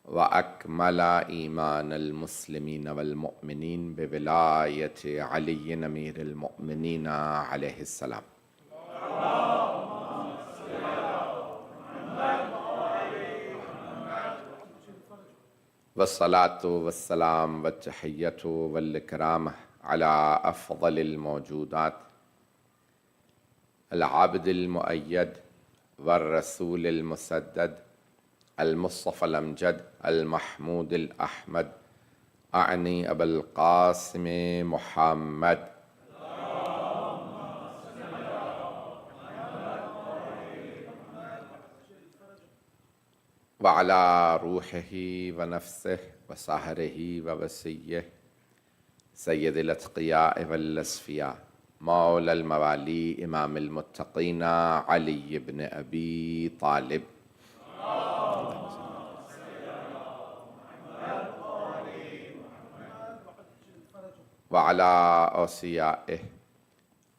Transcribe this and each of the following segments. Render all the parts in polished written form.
وأكمل إيمان المسلمين والمؤمنين بولاية علي أمير المؤمنين عليه السلام. والصلاة والسلام والتحية والإكرام على أفضل الموجودات العبد المؤيد والرسول المسدد المصطفى الأمجد المحمود الأحمد أعني أبا القاسم محمد وعلى روحه ونفسه وسهره ووسيه سيد الأتقياء والأصفياء مولى الموالي إمام المتقين علي بن أبي طالب وعلى أوصيائه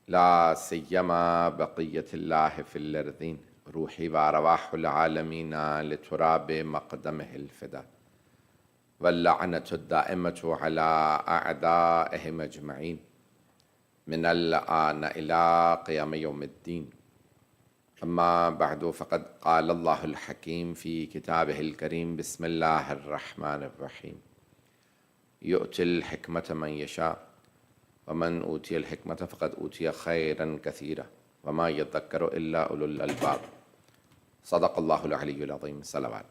لا سيما بقية الله في الأرضين روحي وأرواح العالمين لتراب مقدمه الفدا واللعنة الدائمة على أعدائهم أجمعين من الآن إلى قيام يوم الدين. أما بعد فقد قال الله الحكيم في كتابه الكريم بسم الله الرحمن الرحيم يؤتي الحكمة من يشاء ومن أوتي الحكمة فقد أوتي خيرا كثيرا وما يذكر إلا أولو الألباب. صدق الله العلي العظيم. صلوات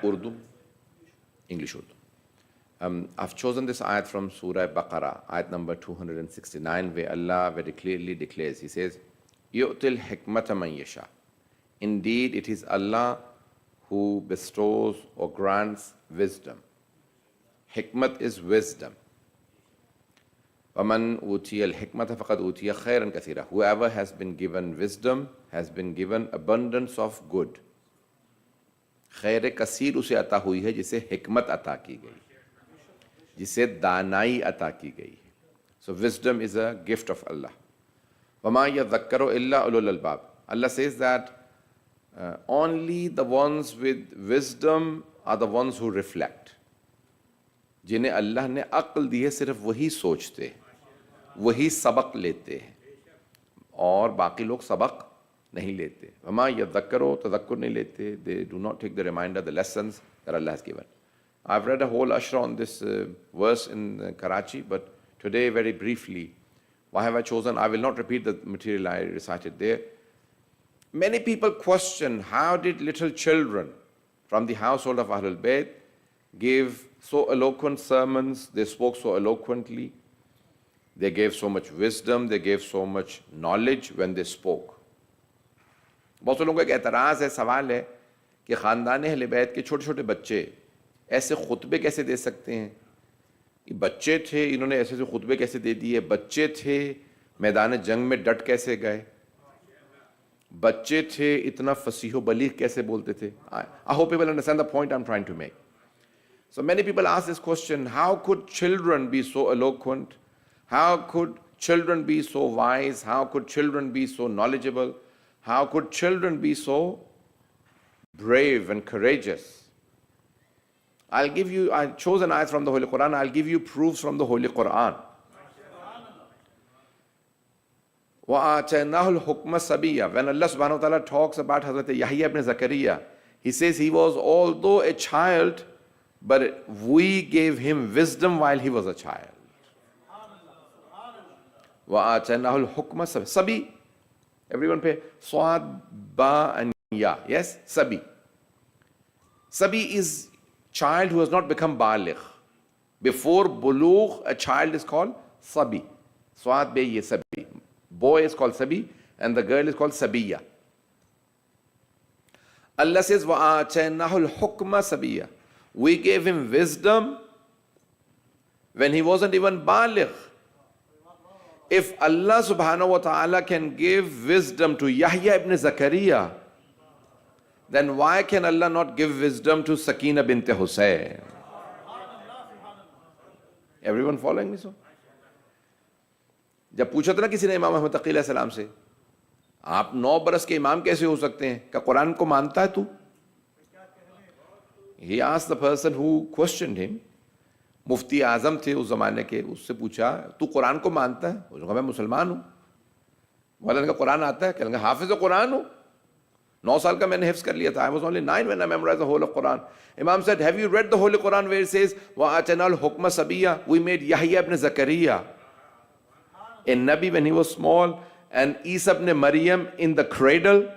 Urdu, English Urdu. I've chosen this ayat from Surah Baqarah, ayat number 269, where Allah very clearly declares, He says, يُؤْتِ الْحِكْمَةَ مَنْ يَشَاءُ. Indeed, it is Allah who bestows or grants wisdom. Hikmat is wisdom. وَمَنْ أُوتِيَ الْحِكْمَةَ فَقَدْ أُوتِيَ خَيْرًا كَثِيرًا. Whoever has been given wisdom has been given abundance of good. خیر کثیر اسے عطا ہوئی ہے جسے حکمت عطا کی گئی, جسے دانائی عطا کی گئی. So wisdom is a gift of Allah. وَمَا يَذَّكَّرُ إِلَّا أُولُو الْأَلْبَابِ. Allah says that only the ones with wisdom are the ones who reflect. جنہیں اللہ نے عقل دی ہے صرف وہی سوچتے ہیں, وہی سبق لیتے ہیں, اور باقی لوگ سبق نہیں لیتے. وما یذکرو, تذکر نہیں لیتے. They do not take the reminder, the lessons that Allah has given. I've read a whole ashra on this verse in Karachi, but today very briefly, why have I chosen? I will not repeat the material I recited there. Many people question, how did little children from the household of Ahlul Bayt give so eloquent sermons? They spoke so eloquently. They gave so much wisdom. They gave so much knowledge when they spoke. بہت سے لوگوں کا ایک اعتراض ہے, سوال ہے کہ خاندان اہل بیت کے چھوٹے چھوٹے بچے ایسے خطبے کیسے دے سکتے ہیں؟ یہ بچے تھے, انہوں نے ایسے خطبے کیسے دے دیے؟ بچے تھے, میدان جنگ میں ڈٹ کیسے گئے؟ بچے تھے, اتنا فصیح و بلیغ کیسے بولتے تھے؟ I hope people understand the point I'm trying to make. So many people ask this question, how could children be so eloquent? How could children be so wise? How could children be so knowledgeable? How could children be so brave and courageous? I chose an ayat from the Holy Quran. I'll give you proofs from the Holy Quran. وَآتَيْنَاهُ الْحُكْمَ صَبِيًّا. When Allah subhanahu wa ta'ala talks about Hazrat Yahya ibn Zakaria, He says he was although a child, but we gave him wisdom while he was a child. وَآتَيْنَاهُ الْحُكْمَ صَبِيًّا. Sabi. Everyone pay Swad, Ba and Ya. Yes? Sabi. Sabi is child who has not become baligh. Before bulugh, a child is called Sabi. Swad, Be, Ye, Sabi. Boy is called Sabi and the girl is called Sabiya. Allah says, وَآتَيْنَاهُ الْحُكْمَ صَبِيًّا. We gave him wisdom when he wasn't even baligh. If Allah subhanahu wa ta'ala can give wisdom to Yahya ibn Zakaria, then why can Allah not give wisdom to Sakina bint Hussain? Everyone following me so? جب پوچھا تھا نا کسی نے امام احمد تقی علیہ السلام سے, آپ 9 برس کے امام کیسے ہو سکتے ہیں کہ قرآن کو مانتا ہے تو؟ He asked the person who questioned him, مفتی اعظم تھے اس زمانے کے, اس سے پوچھا تو قرآن کو مانتا ہے؟ اس نے کہا میں مسلمان ہوں. مولانا کا قرآن آتا ہے؟ کہنے لگا حافظ قرآن ہوں, 9 سال کا میں نے حفظ کر لیا تھا. I was only 9 when I memorized the whole of Quran. Imam said, have you read the Holy Quran where it says وَآتَيْنَا الْحُكْمَ صَبِيًّا, we made Yahya ibn Zakaria a Nabi when he was small, and Isa ibn Maryam in the cradle.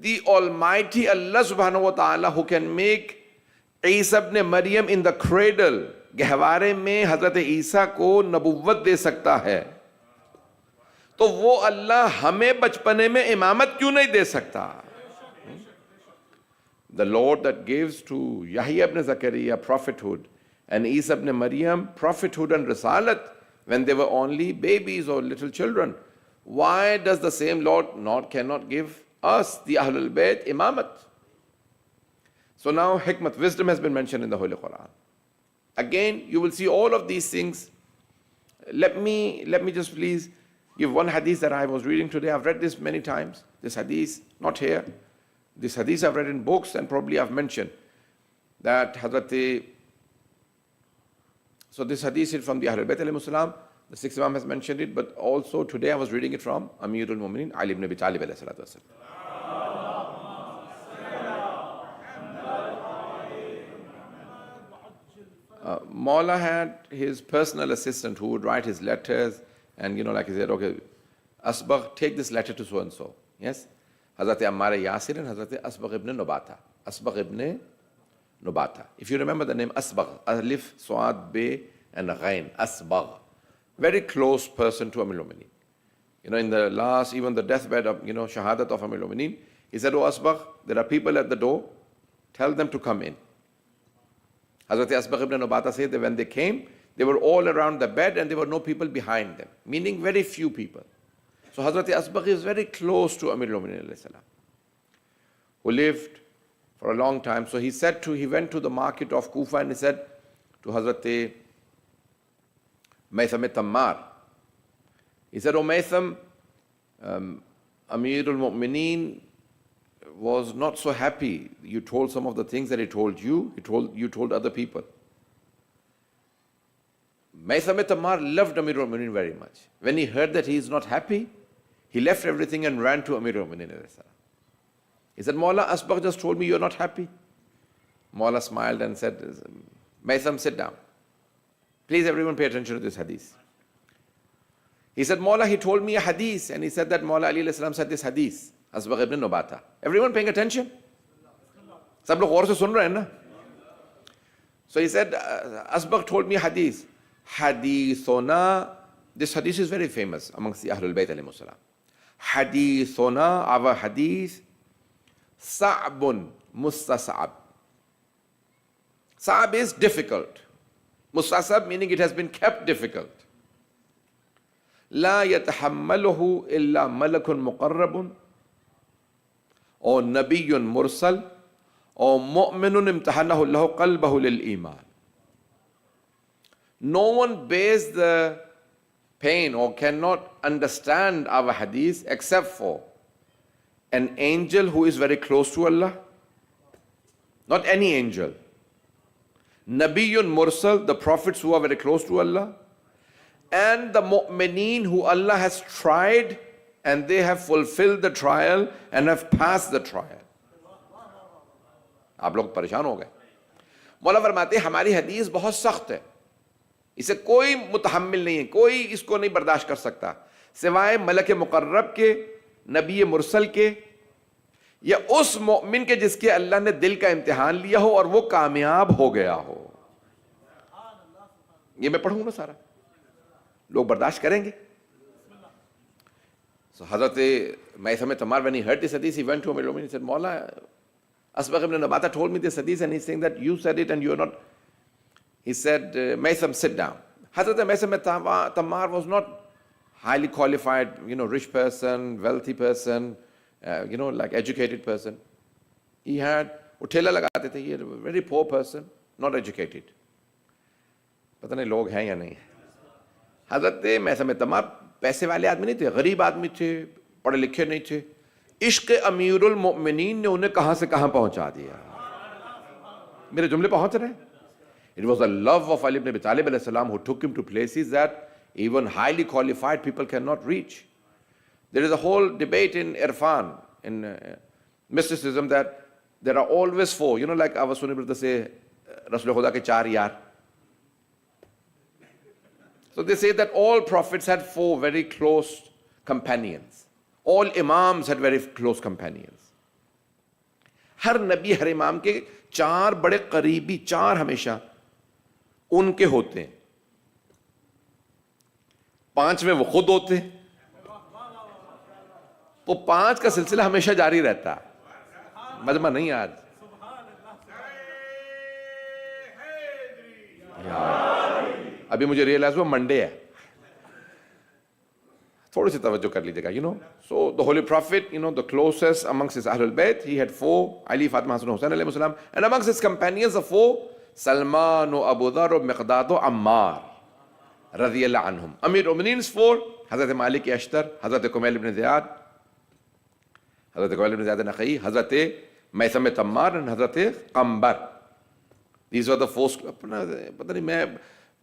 The Almighty Allah subhanahu wa ta'ala who can make Isa ibn Maryam in the cradle, گہوارے میں حضرت عیسیٰ کو نبوت دے سکتا ہے, تو وہ اللہ ہمیں بچپنے میں امامت کیوں نہیں دے سکتا؟ The Lord that gives to Yahya ibn Zakaria prophethood and Isa ibn Maryam prophethood and risalat when they were only babies or little children, why does the same Lord cannot give us, the Ahlul Bayt, imamat? So now hikmat, wisdom has been mentioned in the Holy Quran. Again, you will see all of these things. Let me just please give one hadith that I was reading today. I've read this many times. This hadith, not here. This hadith I've read in books and probably I've mentioned that so this hadith is from the Ahlul Bayt alayhimus salam. The sixth Imam has mentioned it, but also today I was reading it from Amirul Mu'minin Ali ibn Abi Talib alayhi salatu wasalam. Maula had his personal assistant who would write his letters, and like he said, okay, Asbagh, take this letter to so and so. Yes? Hazrat Ammar Yasir and Hazrat Asbagh ibn Nubata. Asbagh ibn Nubata. If you remember the name Asbagh, Alif, Suad, Be, and Ghain, Asbagh. Very close person to Amirul Mu'minin. In the last, even the deathbed of, Shahadat of Amirul Mu'minin, he said, oh Asbagh, there are people at the door, tell them to come in. Hazrat Asbagh ibn Nubata said that when they came, they were all around the bed and there were no people behind them, meaning very few people. So Hazrat Asbagh is very close to Amirul Mu'minin alayhi salam, who lived for a long time. So he went to the market of Kufa and he said to Hazrat Maytham Tammar, he said, oh Maytham, Amirul Mu'minin was not so happy. You told some of the things that he told you, you told other people. Maytham Tammar loved Amirul Mu'minin very much. When he heard that he is not happy, he left everything and ran to Amirul Mu'minin. He said, Mawla, Asbagh just told me you're not happy. Mawla smiled and said, Maytham, sit down. Please everyone pay attention to this hadith. He said, Mawla, he told me a hadith, and he said that Mawla Ali alayhi salam said this hadith, Asbagh ibn Nubata. Everyone paying attention? Sab log gaur se sun rahe hain na? So he said, Asbagh told me a hadith. Hadithona, this hadith is very famous amongst the Ahlul Bayt alayhimus salam. Hadithona, our hadith, Sa'bun mustasab. Sa'b is difficult. Mustasab meaning it has been kept difficult. La yatahammaluhu illa malakun muqarrabun, or nabiyyun mursal, or mu'minun imtahanahu Allahu qalbahu lil iman. No one bears the pain or cannot understand our hadith except for an angel who is very close to Allah. Not any angel. Nabiyyun mursal, the prophets who are very close to Allah, and the mu'mineen who Allah has tried and they have fulfilled the trial and have passed the trial. آپ لوگ پریشان ہو گئے. مولا فرماتے ہیں ہماری حدیث بہت سخت ہے, اسے کوئی متحمل نہیں ہے, کوئی اس کو نہیں برداشت کر سکتا سوائے ملک مقرب کے, نبی مرسل کے, یا اس مومن کے جس کے اللہ نے دل کا امتحان لیا ہو اور وہ کامیاب ہو گیا ہو. یہ میں پڑھوں نا سارا, لوگ برداشت کریں گے؟ So Hazrat Maytham Tammar, when he heard this hadith, he went to Amirul Mu'minin and said, Mawla, Asbagh ibn Nubata told me this hadith and he's saying that you said it and you're not. He said, Maytham, sit down. Hazrat Maytham Tammar was not highly qualified, rich person, wealthy person, like educated person. He had, وہ ٹھیلا لگاتے تھے, he had a very poor person, not educated. پتہ نہیں لوگ ہیں یا نہیں. حضرت Maytham Tammar پیسے والے آدمی نہیں تھے, غریب آدمی تھے, پڑھے لکھے نہیں تھے. عشق امیر المؤمنین نے انہیں کہاں سے کہاں پہنچا دیا. میرے جملے پہنچ رہے ہیں؟ It was the love of Ali ibn Abi Talib alayhi salam who took him to places that even highly qualified people cannot reach. There is a whole debate in Irfan, in mysticism, that there are always four. You know, like our Sunni brother say, Rasul Khuda ke char yaar. So they say that all prophets had four very close companions. All imams had very close companions. ہر نبی ہر امام کے چار بڑے قریبی, چار ہمیشہ ان کے ہوتے ہیں. پانچ میں وہ خود ہوتے ہیں. وہ پانچ کا سلسلہ ہمیشہ جاری رہتا. مجمع نہیں آج. ابھی مجھے ریئلائز ہوا منڈے ہے, تھوڑی سی توجہ کر لیجیے گا. So the holy prophet, the closest amongst his Ahlul Bayt, he had four: Ali, Fatima, Hassan, Hussain alayhi salam. And amongst his companions of four, Salman, Abu Dharr, Miqdad, Ammar radiyallahu anhum. Amir al-Mu'mineen's four: Hazrat Malik Ashtar, Hazrat Kumail ibn Ziyad, Hazrat Kumail ibn Ziyad al-Nakha'i, Hazrat Maysam Tammar, and Hazrat Qambar. These were the four. پتہ نہیں میں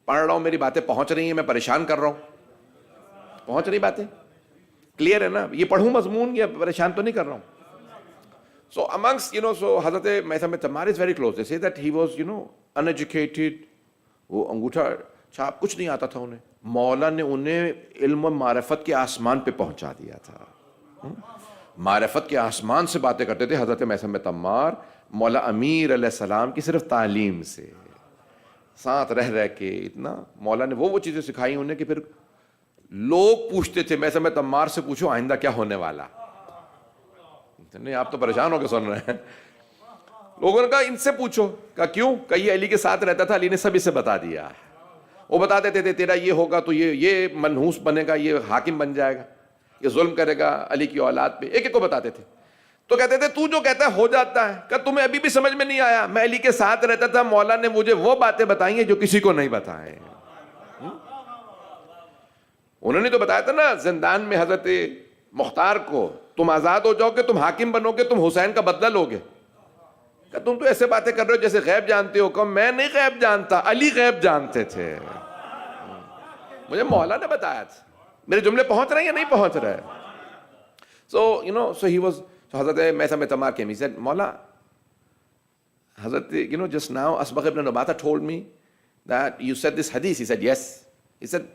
پڑھ رہا ہوں, میری باتیں پہنچ رہی ہیں, میں پریشان کر رہا ہوں, پہنچ رہی باتیں کلیئر ہے نا؟ یہ پڑھوں مضمون یا پریشان تو نہیں کر رہا ہوں. So amongst, so Hazrat Maysam Tammar is very close. They say that he was, uneducated. وہ انگوٹھا چھاپ کچھ نہیں آتا تھا انہیں. مولا نے انہیں علم و معرفت کے آسمان پہ پہنچا دیا تھا. معرفت کے آسمان سے باتیں کرتے تھے حضرت میثم تمار مولا امیر علیہ السلام کی صرف تعلیم سے, ساتھ رہ کے اتنا مولا نے وہ چیزیں سکھائی انہیں کہ پھر لوگ پوچھتے تھے میثم تمار سے پوچھو آئندہ کیا ہونے والا. نہیں آپ تو پریشان ہو کے سن رہے ہیں. لوگوں نے کہا ان سے پوچھو. کہا کیوں؟ کہ یہ علی کے ساتھ رہتا تھا, علی نے سب اسے بتا دیا. وہ بتا دیتے تھے تیرا یہ ہوگا تو یہ منحوس بنے گا, یہ حاکم بن جائے گا, یہ ظلم کرے گا علی کی اولاد پہ, ایک ایک کو بتاتے تھے. تو کہتے تھے تو جو کہتا ہے ہو جاتا ہے. کہ تمہیں ابھی بھی سمجھ میں نہیں آیا, میں علی کے ساتھ رہتا تھا, مولا نے مجھے وہ باتیں بتائی ہیں جو کسی کو نہیں بتائیں. انہوں نے تو بتایا تھا نا زندان میں حضرت مختار کو, تم آزاد ہو جاؤ گے, تم حاکم بنو گے, تم حسین کا بدلہ لو گے. کہ تم تو ایسے باتیں کر رہے ہو جیسے غیب جانتے ہو. کہ میں نہیں غیب جانتا, علی غیب جانتے تھے, مجھے مولا نے بتایا تھا. میرے جملے پہنچ رہے ہیں یا نہیں پہنچ رہے؟ So he was, so Hazrat Maysam Tammar came. He said, Maula, Hazrat, just now Asbagh ibn Nabata told me that you said this hadith. He said, yes. He said,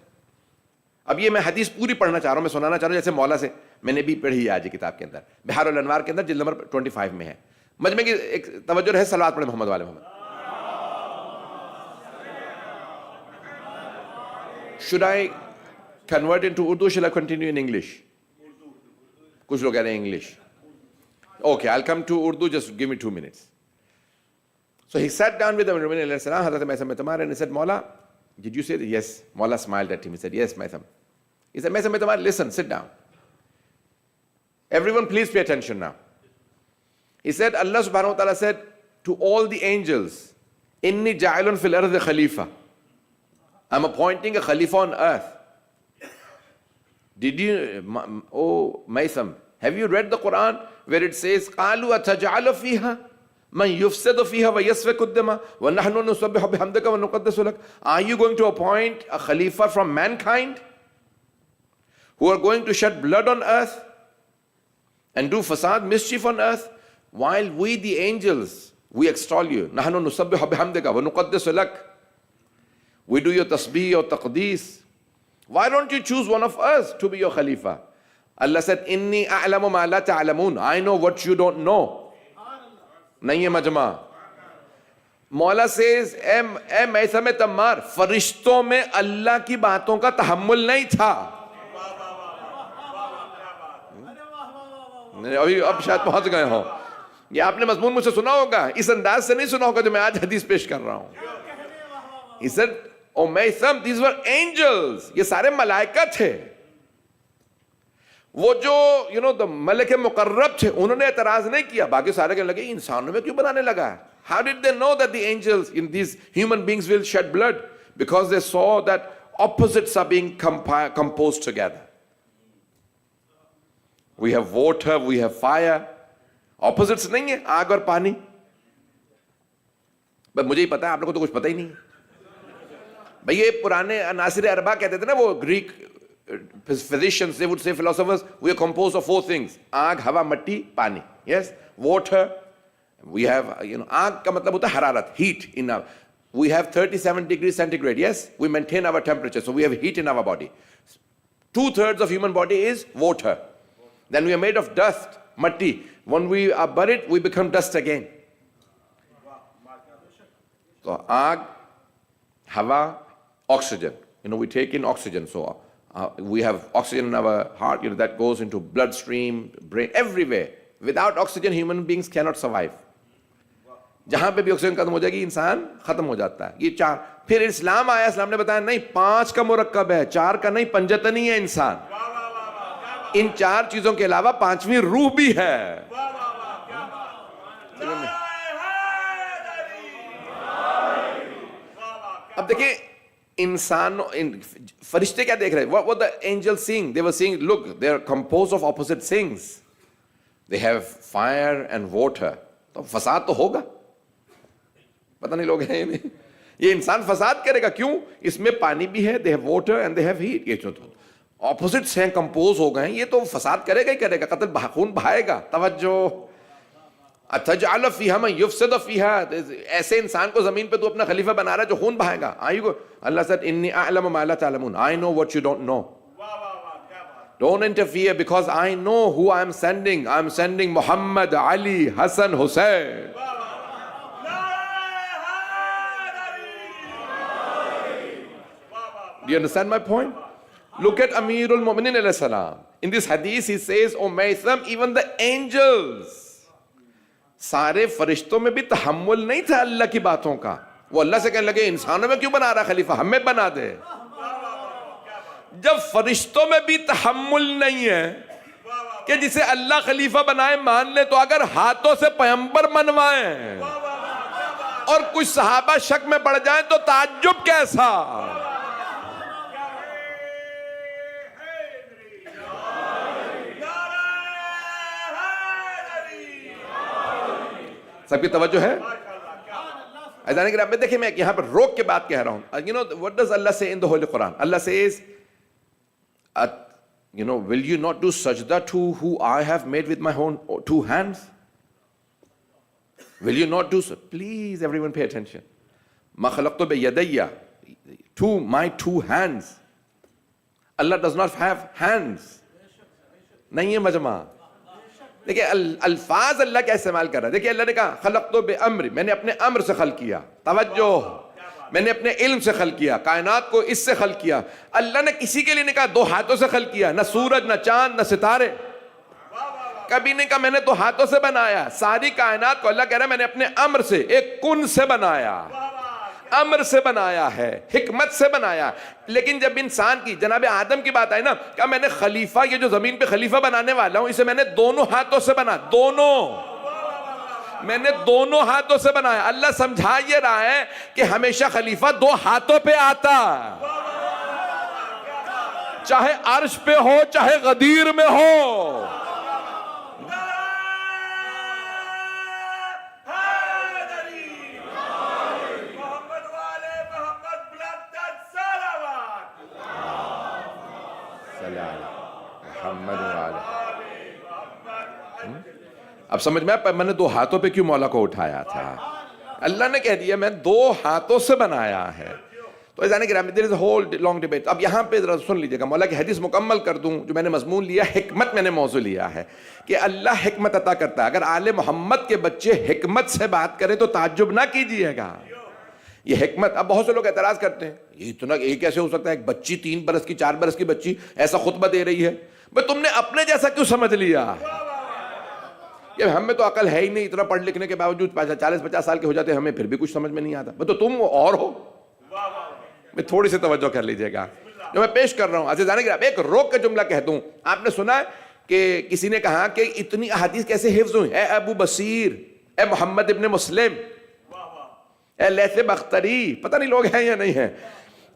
اب یہ میں حدیث پوری پڑھنا چاہ رہا ہوں, میں سنانا چاہ رہا ہوں جیسے مولا سے میں نے بھی پڑھی ہے آج کتاب کے اندر, بہار الانوار کے اندر جلد نمبر 25 میں ہے. مجمع کی ایک توجہ رہے, صلوات پڑھیں محمد والے محمد. Should I convert into Urdu? Shall I continue in English? کچھ لوگ کہہ رہے ہیں English. Okay, I'll come to Urdu, just give me 2 minutes. So he sat down with Amir al-Mu'minin alayhi salam, Hazrat Maysam Tammar, and he said, Maula, did you say that? Yes. Maula smiled at him. He said, yes, Maysam. He said, Maysam Tammar, listen, sit down. Everyone please pay attention now. He said, Allah subhanahu wa ta'ala said to all the angels, Inni ja'ilun fil ardi khalifa. I'm appointing a khalifa on earth. Did you, oh Maysam, have you read the Quran where it says, قَالُوا أَتَجْعَلُ فِيهَا مَنْ يُفْسِدُ فِيهَا وَيَسْفِكُ الدِّمَاءَ وَنَحْنُ نُسَبِّحُ بِحَمْدِكَ وَنُقَدِّسُ لَكَ. Are you going to appoint a khalifa from mankind who are going to shed blood on earth and do fasad, mischief on earth, while we the angels, we extol you. نَحْنُ نُسَبِّحُ بِحَمْدِكَ وَنُقَدِّسُ لَكَ. We do your tasbih, your taqdees. Why don't you choose one of us to be your khalifa? Allah said, Inni a'lamu ma la ta'lamun. I know what you don't know. Nahi hai majma. Maula says, اے میثم تمار, فرشتوں میں اللہ کی باتوں کا تحمل نہیں تھا. اب شاید پہنچ گئے ہوں. یہ آپ نے مضمون مجھ سے سنا ہوگا, اس انداز سے نہیں سنا ہوگا جو میں آج حدیث پیش کر رہا ہوں. He said, Oh Maysam, these were angels. یہ سارے ملائکہ تھے. وہ جو the ملک مقرب تھے, انہوں نے اعتراض نہیں کیا. باقی سارے کہنے لگے انسانوں میں کیوں بنانے لگا؟ How did they know that the angels, these human beings will shed blood? Because they saw that opposites are being composed together. we have water, we have fire. Opposites نہیں ہے آگ اور پانی. بس مجھے ہی پتا ہے, آپ لوگوں کو تو کچھ پتا ہی نہیں ہے. بھئی یہ پرانے عناصر اربعہ کہتے تھے نا, وہ Greek physicians, they would say, philosophers, we are composed of 4 things. آگ, ہوا, مٹی, پانی. Yes, water. We have, آگ کا مطلب ہوتا ہے حرارت, heat in our, we have 37 degrees centigrade. Yes, we maintain our temperature, so we have heat in our body. 2/3 of human body is water. Then we are made of dust, matti. When we are buried, we become dust again. So aag, hawa, oxygen. We take in oxygen. So we have oxygen in our heart. That goes into bloodstream, brain, everywhere. Without oxygen, human beings cannot survive. جہاں پہ بھی oxygen ختم ہو جائے گی انسان ختم ہو جاتا ہے. یہ 4. پھر اسلام آیا, اسلام نے بتایا نہیں 5 کا مرکب ہے, 4 کا نہیں, پنجتنی ہے انسان. ان 4 چیزوں کے علاوہ 5ویں روح بھی ہے. اب دیکھیں انسان, فرشتے کیا دیکھ رہے ہیں, what the angels seeing? They were seeing, look, they are composed of opposite things. They have fire and water. تو فساد تو ہوگا. پتہ نہیں لوگ ہیں یہ انسان فساد کرے گا. کیوں؟ اس میں پانی بھی ہے, they have water and they have heat. یہ جو opposites ہیں, کمپوز ہو گئے ہیں, یہ تو فساد کرے گا ہی کرے گا, قتل خون بہائے گا. توجہ. اتجعل فیہا من یفسد فیہا, ایسے انسان کو زمین پہ تو اپنا خلیفہ بنا رہا ہے جو خون بہائے گا. اللہ said انی اعلم ما لا تعلمون, I know what you don't know. Don't interfere because I know who I am sending. I am sending Muhammad, Ali, Hassan, Hussein. Do you understand my point? Look at Amirul Mu'minin alayhi salam. In this hadith he says, O Maytham, even the angels, سارے فرشتوں میں بھی تحمل نہیں تھا اللہ کی باتوں کا. وہ اللہ سے کہنے لگے انسانوں میں کیوں بنا رہا خلیفہ, ہمیں بنا دے. جب فرشتوں میں بھی تحمل نہیں ہے کہ جسے اللہ خلیفہ بنائے مان لے, تو اگر ہاتھوں سے پیغمبر منوائیں اور کچھ صحابہ شک میں پڑ جائیں تو تعجب کیسا. سب کی توجہ ہے. ایسا نہیں کہ دیکھیں میں یہاں پر روک کے بات کہہ رہا ہوں. what does Allah say in the Holy Quran? Allah says, will you not do sajda to who I have made with my own 2 hands? Will you not do so? Please, everyone pay attention. Ma khalaqtu bi yadayya, to my 2 hands. Allah does not have hands. نہیں ہے مجمع. دیکھیں الفاظ اللہ کیا استعمال کر رہا ہے. دیکھیں اللہ نے کہا خلقت بامری, میں نے اپنے امر سے خلق کیا. توجہ, میں نے اپنے علم سے خلق کیا, کائنات کو اس سے خلق کیا. اللہ نے کسی کے لیے نہیں کہا 2 ہاتھوں سے خلق کیا, نہ سورج, نہ چاند, نہ ستارے. کبھی نہیں کہا میں نے 2 ہاتھوں سے بنایا. ساری کائنات کو اللہ کہہ رہا ہے میں نے اپنے امر سے, ایک کن سے بنایا, امر سے بنایا ہے, حکمت سے بنایا. لیکن جب انسان کی, جناب آدم کی بات آئی نا, کہا میں نے خلیفہ, یہ جو زمین پہ خلیفہ بنانے والا ہوں, اسے میں نے 2 ہاتھوں سے بنا. میں نے 2 ہاتھوں سے بنایا. اللہ سمجھا یہ رہا ہے کہ ہمیشہ خلیفہ 2 ہاتھوں پہ آتا, چاہے عرش پہ ہو چاہے غدیر میں ہو. اب سمجھ میں نے 2 ہاتھوں پہ کیوں مولا کو اٹھایا تھا. اللہ نے کہہ دیا میں 2 ہاتھوں سے بنایا ہے. تو ایسا نہیں کہ there is a whole long debate. اب یہاں پہ ذرا سن لیجیے گا, مولا کی حدیث مکمل کر دوں. جو میں نے مضمون لیا, حکمت میں نے موضوع لیا ہے کہ اللہ حکمت عطا کرتا ہے. اگر آل محمد کے بچے حکمت سے بات کریں تو تعجب نہ کیجیے گا. یہ حکمت, اب بہت سے لوگ اعتراض کرتے ہیں یہ کیسے ہو سکتا ہے, ایک بچی 3 برس کی 4 برس کی بچی ایسا خطبہ دے رہی ہے. بھئی تم نے اپنے جیسا کیوں سمجھ لیا. کہ ہم میں تو عقل ہے ہی نہیں, اتنا پڑھ لکھنے کے باوجود 40-50 سال کے ہو جاتے ہیں, ہمیں پھر بھی کچھ سمجھ میں نہیں آتا. تو تم اور ہو. میں تھوڑی سی توجہ کر لیجئے گا جو میں پیش کر رہا ہوں. عزیزان گرامی, ایک روک کا جملہ کہہ دوں. آپ نے سنا ہے کہ کسی نے کہا کہ اتنی احادیث کیسے حفظ ہوئی. اے ابو بصیر, اے محمد ابن مسلم, اے لیث بختری, پتہ نہیں لوگ ہیں یا نہیں ہیں,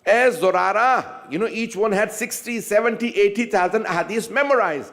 As Zurara, each one had 60, 70, 80,000 hadith memorized.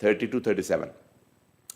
32-37.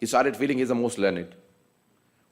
He started feeling he is the most learned.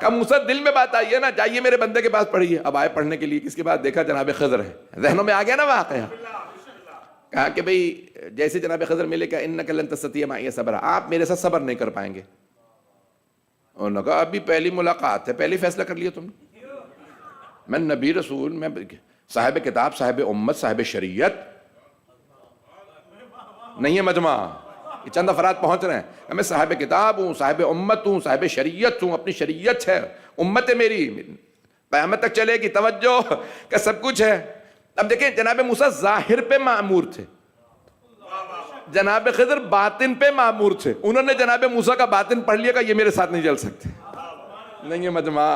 کہا موسیٰ دل میں بات آئی ہے نا، جائیے میرے بندے کے پاس پڑھیے. اب آئے پڑھنے کے لیے، کس کے بعد دیکھا جناب خضر ہے، ذہنوں میں آ گیا نا واقعہ. کہا کہ بھئی جیسے جناب خضر ملے کہ انک لن تستطیع معی صبرا، آپ میرے ساتھ صبر نہیں کر پائیں گے. انہوں نے کہا ابھی پہلی ملاقات ہے، پہلی فیصلہ کر لیا تم نے. میں نبی رسول، میں صاحب کتاب، صاحب امت، صاحب شریعت نہیں ہے مجمع، یہ چند افراد پہنچ رہے ہیں. میں صاحب کتاب ہوں، صاحب امت ہوں، صاحب شریعت ہوں، اپنی شریعت ہے، امت ہے میری، قیامت تک چلے گی، توجہ کا سب کچھ ہے. اب دیکھیں جناب موسیٰ ظاہر پہ معمور تھے، جناب خضر باطن پہ معمور تھے. انہوں نے جناب موسیٰ کا باطن پڑھ لیا کہ یہ میرے ساتھ نہیں چل سکتے، نہیں ہے مجمع.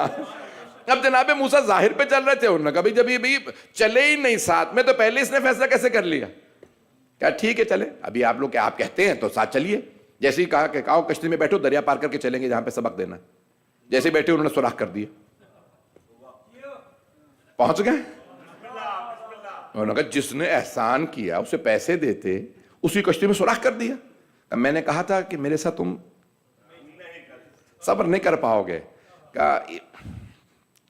اب جناب موسیٰ ظاہر پہ چل رہے تھے، انہوں نے کہا جب یہ چلے ہی نہیں ساتھ میں تو پہلے اس نے فیصلہ کیسے کر لیا. کہا ٹھیک ہے چلے، ابھی آپ لوگ کہ آپ کہتے ہیں تو ساتھ چلیے. جیسے ہی کہا کہ کہو کشتی میں بیٹھو، دریا پار کر کے چلیں گے جہاں پہ سبق دینا. جیسے بیٹھے انہوں نے سوراخ کر دیا، پہنچ گئے. انہوں نے کہا جس نے احسان کیا اسے پیسے دیتے، اسی کشتی میں سوراخ کر دیا. میں نے کہا تھا کہ میرے ساتھ تم صبر نہیں کر پاؤ گے. کہا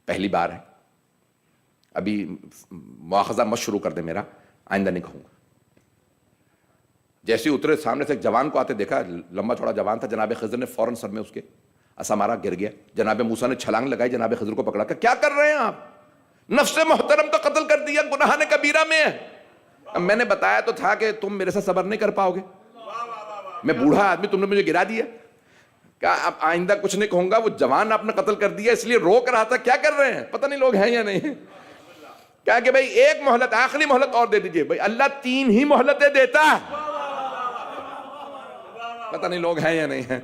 پہلی بار ہے، ابھی مواخذہ مت شروع کر دے میرا، آئندہ نہیں کہوں گا. جیسے ہی اترے سامنے سے ایک جوان کو آتے دیکھا، لمبا چوڑا جوان تھا. جناب خضر نے فوراً سر میں اس کے ایسا مارا، گر گیا. جناب موسیٰ نے چھلانگ لگائی، جناب خضر کو پکڑا کہ کیا کر رہے ہیں آپ، نفس محترم کا قتل کر دیا، گناہ کبیرہ میں ہے. میں نے بتایا تو تھا کہ تم میرے ساتھ صبر نہیں کر پاؤ گے، میں بوڑھا آدمی، تم نے مجھے گرا دیا. کہا اب آئندہ کچھ نہیں کہوں گا، وہ جوان آپ نے قتل کر دیا اس لیے روک رہا تھا. کیا کر رہے ہیں، پتہ نہیں لوگ ہیں یا نہیں. کہا کہ بھئی ایک مہلت، آخری مہلت اور دے دیجئے. بھئی اللہ 3 ہی مہلتیں دیتا ہے، پتہ نہیں لوگ ہیں یا نہیں ہیں.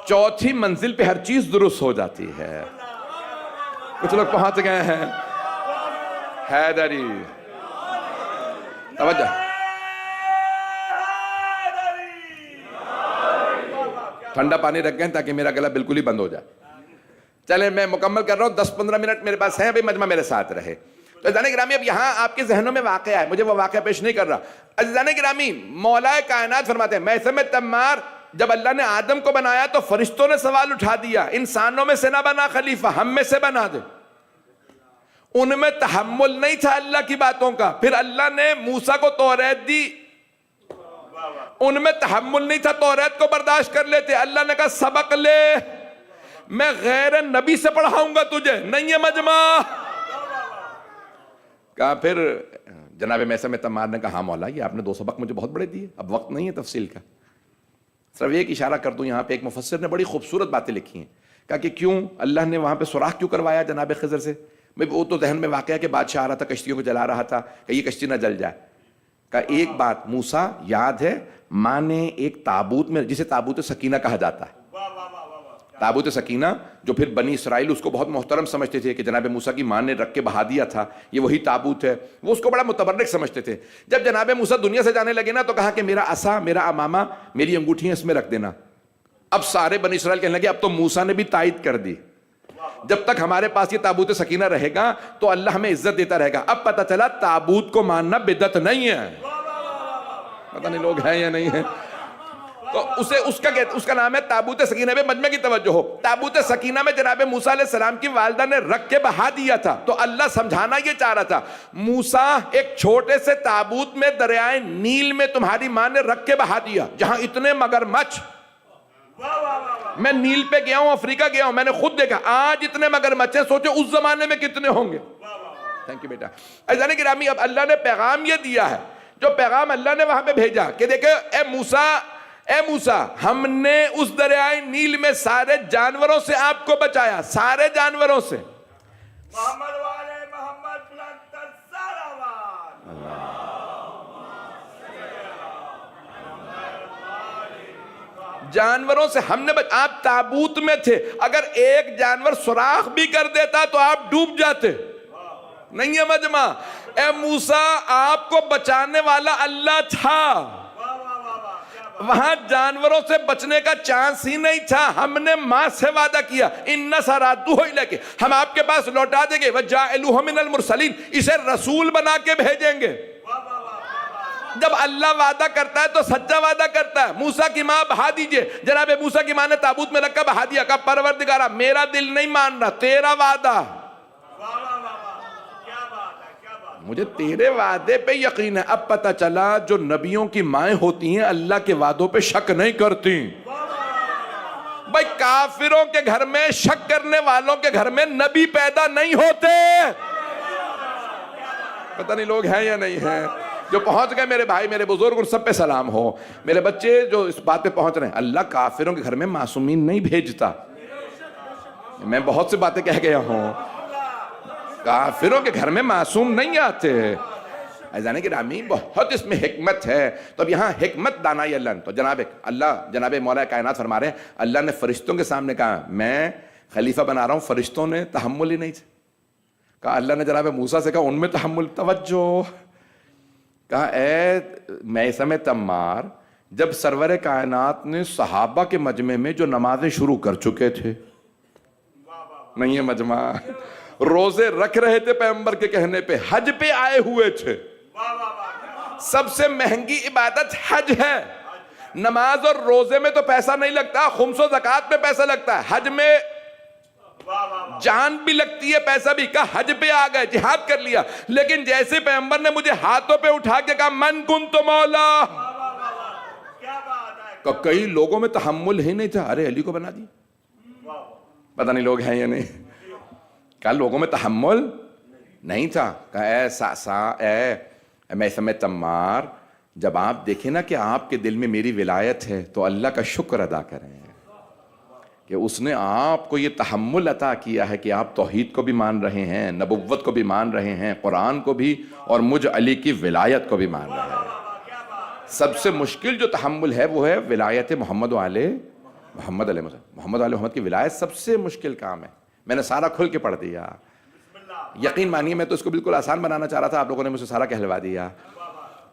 4تھی منزل پہ ہر چیز درست ہو جاتی ہے. کچھ لوگ پہنچ گئے ہیں. حیدری توجہ، ٹھنڈا پانی رکھ گئے تاکہ میرا گلا بالکل ہی بند ہو جائے. چلیں میں مکمل کر رہا ہوں، 10-15 منٹ میرے پاس ہیں، ابھی مجمع میرے ساتھ رہے. تو عزیزان گرامی اب یہاں آپ کے ذہنوں میں واقعہ ہے، مجھے وہ واقعہ پیش نہیں کر رہا. عزیزان گرامی مولا کائنات فرماتے ہیں میثم تمار جب اللہ نے آدم کو بنایا تو فرشتوں نے سوال اٹھا دیا، انسانوں میں سے نہ بنا خلیفہ، ہم میں سے بنا دے. ان میں تحمل نہیں تھا اللہ کی باتوں کا. پھر اللہ نے موسیٰ کو توریت دی، ان میں تحمل نہیں تھا، توریت کو برداشت کر لیتے. اللہ نے کہا سبق لے، میں غیر نبی سے پڑھاؤں گا تجھے، نہیں ہے مجمع. کہا پھر جناب میثم تمار نے کہا ہاں مولا یہ آپ نے 2 سبق مجھے بہت بڑے دیے، اب وقت نہیں ہے تفصیل کا، صرف ایک اشارہ کر دوں. یہاں پہ ایک مفسر نے بڑی خوبصورت باتیں لکھی ہیں. کہا کہ کیوں اللہ نے وہاں پہ سوراخ کیوں کروایا جناب خضر سے. وہ تو ذہن میں واقعہ کہ بادشاہ آ رہا تھا، کشتیوں کو جلا رہا تھا کہ یہ کشتی نہ جل جائے. کہا ایک بات موسیٰ یاد ہے، ماں نے ایک تابوت میں، جسے تابوت سکینہ کہا جاتا ہے، تابوت سکینہ جو پھر بنی اسرائیل اس کو بہت محترم سمجھتے تھے کہ جناب موسیٰ کی ماں نے رکھ کے بہا دیا تھا، یہ وہی تابوت ہے، وہ اس کو بڑا متبرک سمجھتے تھے. جب جناب موسیٰ دنیا سے جانے لگے نا تو کہا کہ میرا عصا، میرا امامہ، میری انگوٹھیاں اس میں رکھ دینا. اب سارے بنی اسرائیل کہنے لگے اب تو موسیٰ نے بھی تائید کر دی، جب تک ہمارے پاس یہ تابوت سکینہ رہے گا تو اللہ ہمیں عزت دیتا رہے گا. اب پتہ چلا تابوت کو ماننا بدعت نہیں ہے. پتہ نہیں لوگ ہیں یا نہیں ہیں. تو اس کا نام ہے تابوت سکینہ. پہ مجمع کی توجہ ہو، تابوت سکینہ میں جناب موسیٰ علیہ السلام کی والدہ نے رکھ کے بہا دیا تھا. تو اللہ سمجھانا یہ چاہ رہا تھا موسیٰ ایک چھوٹے سے تابوت میں دریائے نیل میں تمہاری ماں نے رکھ کے بہا دیا، جہاں اتنے مگرمچھ. میں نیل پہ گیا ہوں، افریقہ گیا ہوں، میں نے خود دیکھا آج اتنے مگرمچھ ہیں، سوچو اس زمانے میں کتنے ہوں گے. تھینک یو بیٹا. عزیزان گرامی اب اللہ نے پیغام یہ دیا ہے، جو پیغام اللہ نے وہاں پہ بھیجا کہ دیکھیں اے موسیٰ ہم نے اس دریائے نیل میں سارے جانوروں سے آپ کو بچایا، سارے جانوروں سے. محمد والے محمد بلند سلام. جانوروں سے ہم نے آپ تابوت میں تھے، اگر ایک جانور سوراخ بھی کر دیتا تو آپ ڈوب جاتے. نہیں ہے مجمع. اے موسیٰ آپ کو بچانے والا اللہ تھا، وہاں جانوروں سے بچنے کا چانس ہی نہیں تھا. ہم نے ماں سے وعدہ کیا اِنَّ سَرَادُوهُ إِلَيْكِ، ہم آپ کے پاس لوٹا دیں گے. وَجَاعِلُوهُ مِنَ الْمُرْسَلِينَ، اسے رسول بنا کے بھیجیں گے. جب اللہ وعدہ کرتا ہے تو سچا وعدہ کرتا ہے. موسیٰ کی ماں بہا دیجئے. جناب موسیٰ کی ماں نے تابوت میں رکھا بہا دیا. کہا پروردگارا میرا دل نہیں مان رہا, تیرا وعدہ, مجھے تیرے وعدے پہ یقین ہے. اب پتہ چلا جو نبیوں کی مائیں ہوتی ہیں اللہ کے وعدوں پہ شک نہیں کرتی. بھائی کافروں کے گھر میں, شک کرنے والوں کے گھر میں نبی پیدا نہیں ہوتے. پتہ نہیں لوگ ہیں یا نہیں ہیں جو پہنچ گئے. میرے بھائی میرے بزرگ ان سب پہ سلام ہو. میرے بچے جو اس بات پہ پہنچ رہے ہیں, اللہ کافروں کے گھر میں معصومین نہیں بھیجتا. میں بہت سی باتیں کہہ گیا ہوں, کافروں کے گھر میں معصوم نہیں آتے. ایزانے گرامی بہت اس میں حکمت ہے. تو اب یہاں حکمت دانائی اللہ. تو جناب مولا کائنات فرما رہے ہیں اللہ نے فرشتوں کے سامنے کہا میں خلیفہ بنا رہا ہوں. فرشتوں نے تحمل ہی نہیں کہا. اللہ نے جناب موسیٰ سے کہا ان میں تحمل. توجہ, کہا اے میثم تمار, جب سرور کائنات نے صحابہ کے مجمع میں جو نمازیں شروع کر چکے تھے, نہیں ہے مجمع, روزے رکھ رہے تھے پیغمبر کے کہنے پہ, حج پہ آئے ہوئے تھے. سب سے مہنگی عبادت حج ہے. نماز اور روزے میں تو پیسہ نہیں لگتا, خمس و زکوٰۃ میں پیسہ لگتا ہے. حج میں جان بھی لگتی ہے, پیسہ بھی. کہا حج پہ آ گئے, جہاد کر لیا. لیکن جیسے پیغمبر نے مجھے ہاتھوں پہ اٹھا کے کہا من کنت مولا, کہ کئی لوگوں میں تحمل ہی نہیں تھا. ارے علی کو بنا دی. پتہ نہیں لوگ ہیں یا نہیں. کہا لوگوں میں تحمل نہیں تھا. کہا اے میثم تمار, جب آپ دیکھیں نا کہ آپ کے دل میں میری ولایت ہے تو اللہ کا شکر ادا کریں کہ اس نے آپ کو یہ تحمل عطا کیا ہے کہ آپ توحید کو بھی مان رہے ہیں, نبوت کو بھی مان رہے ہیں, قرآن کو بھی, اور مجھ علی کی ولایت کو بھی مان رہے ہیں. سب سے مشکل جو تحمل ہے وہ ہے ولایت محمد علیہ محمد کی ولایت. سب سے مشکل کام ہے. میں نے سارا کھل کے پڑھ دیا. یقین مانیے میں تو اس کو بالکل آسان بنانا چاہ رہا تھا, آپ لوگوں نے مجھے سارا کہلوا دیا.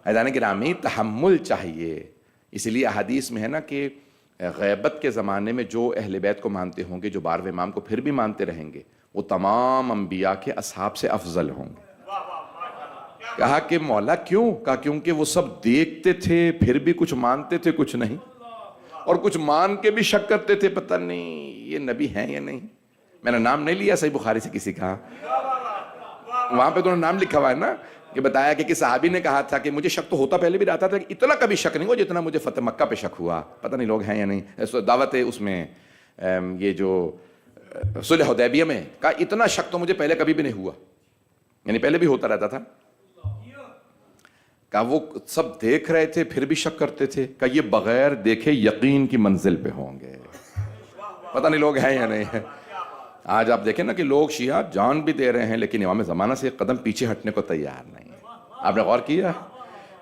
عزیزان گرامی تحمل چاہیے. اس لیے احادیث میں ہے نا کہ غیبت کے زمانے میں جو اہل بیت کو مانتے ہوں گے, جو 12ویں امام کو پھر بھی مانتے رہیں گے, وہ تمام انبیاء کے اصحاب سے افضل ہوں گے. کہا کہ مولا کیوں؟ کہا کیونکہ وہ سب دیکھتے تھے پھر بھی کچھ مانتے تھے کچھ نہیں, اور کچھ مان کے بھی شک کرتے تھے پتہ نہیں یہ نبی ہیں یا نہیں. میں نے نام نہیں لیا صحیح بخاری سے کسی کا, وہاں پہ تو نام لکھا ہوا ہے نا کہ بتایا کہ صحابی نے کہا تھا کہ مجھے شک تو ہوتا پہلے بھی رہتا تھا, کہ اتنا کبھی شک نہیں ہوا جتنا مجھے فتح مکہ پہ شک ہوا. پتہ نہیں لوگ ہیں یا نہیں. دعوت ہے اس میں یہ جو صلح حدیبیہ میں, کہا اتنا شک تو مجھے پہلے کبھی بھی نہیں ہوا, یعنی پہلے بھی ہوتا رہتا تھا. کہا وہ سب دیکھ رہے تھے پھر بھی شک کرتے تھے. کہا یہ بغیر دیکھے یقین کی منزل پہ ہوں گے. پتہ نہیں لوگ ہیں یا نہیں ہیں. آج آپ دیکھیں نا کہ لوگ شیعہ جان بھی دے رہے ہیں لیکن امام زمانہ سے ایک قدم پیچھے ہٹنے کو تیار نہیں ہے. آپ نے غور کیا؟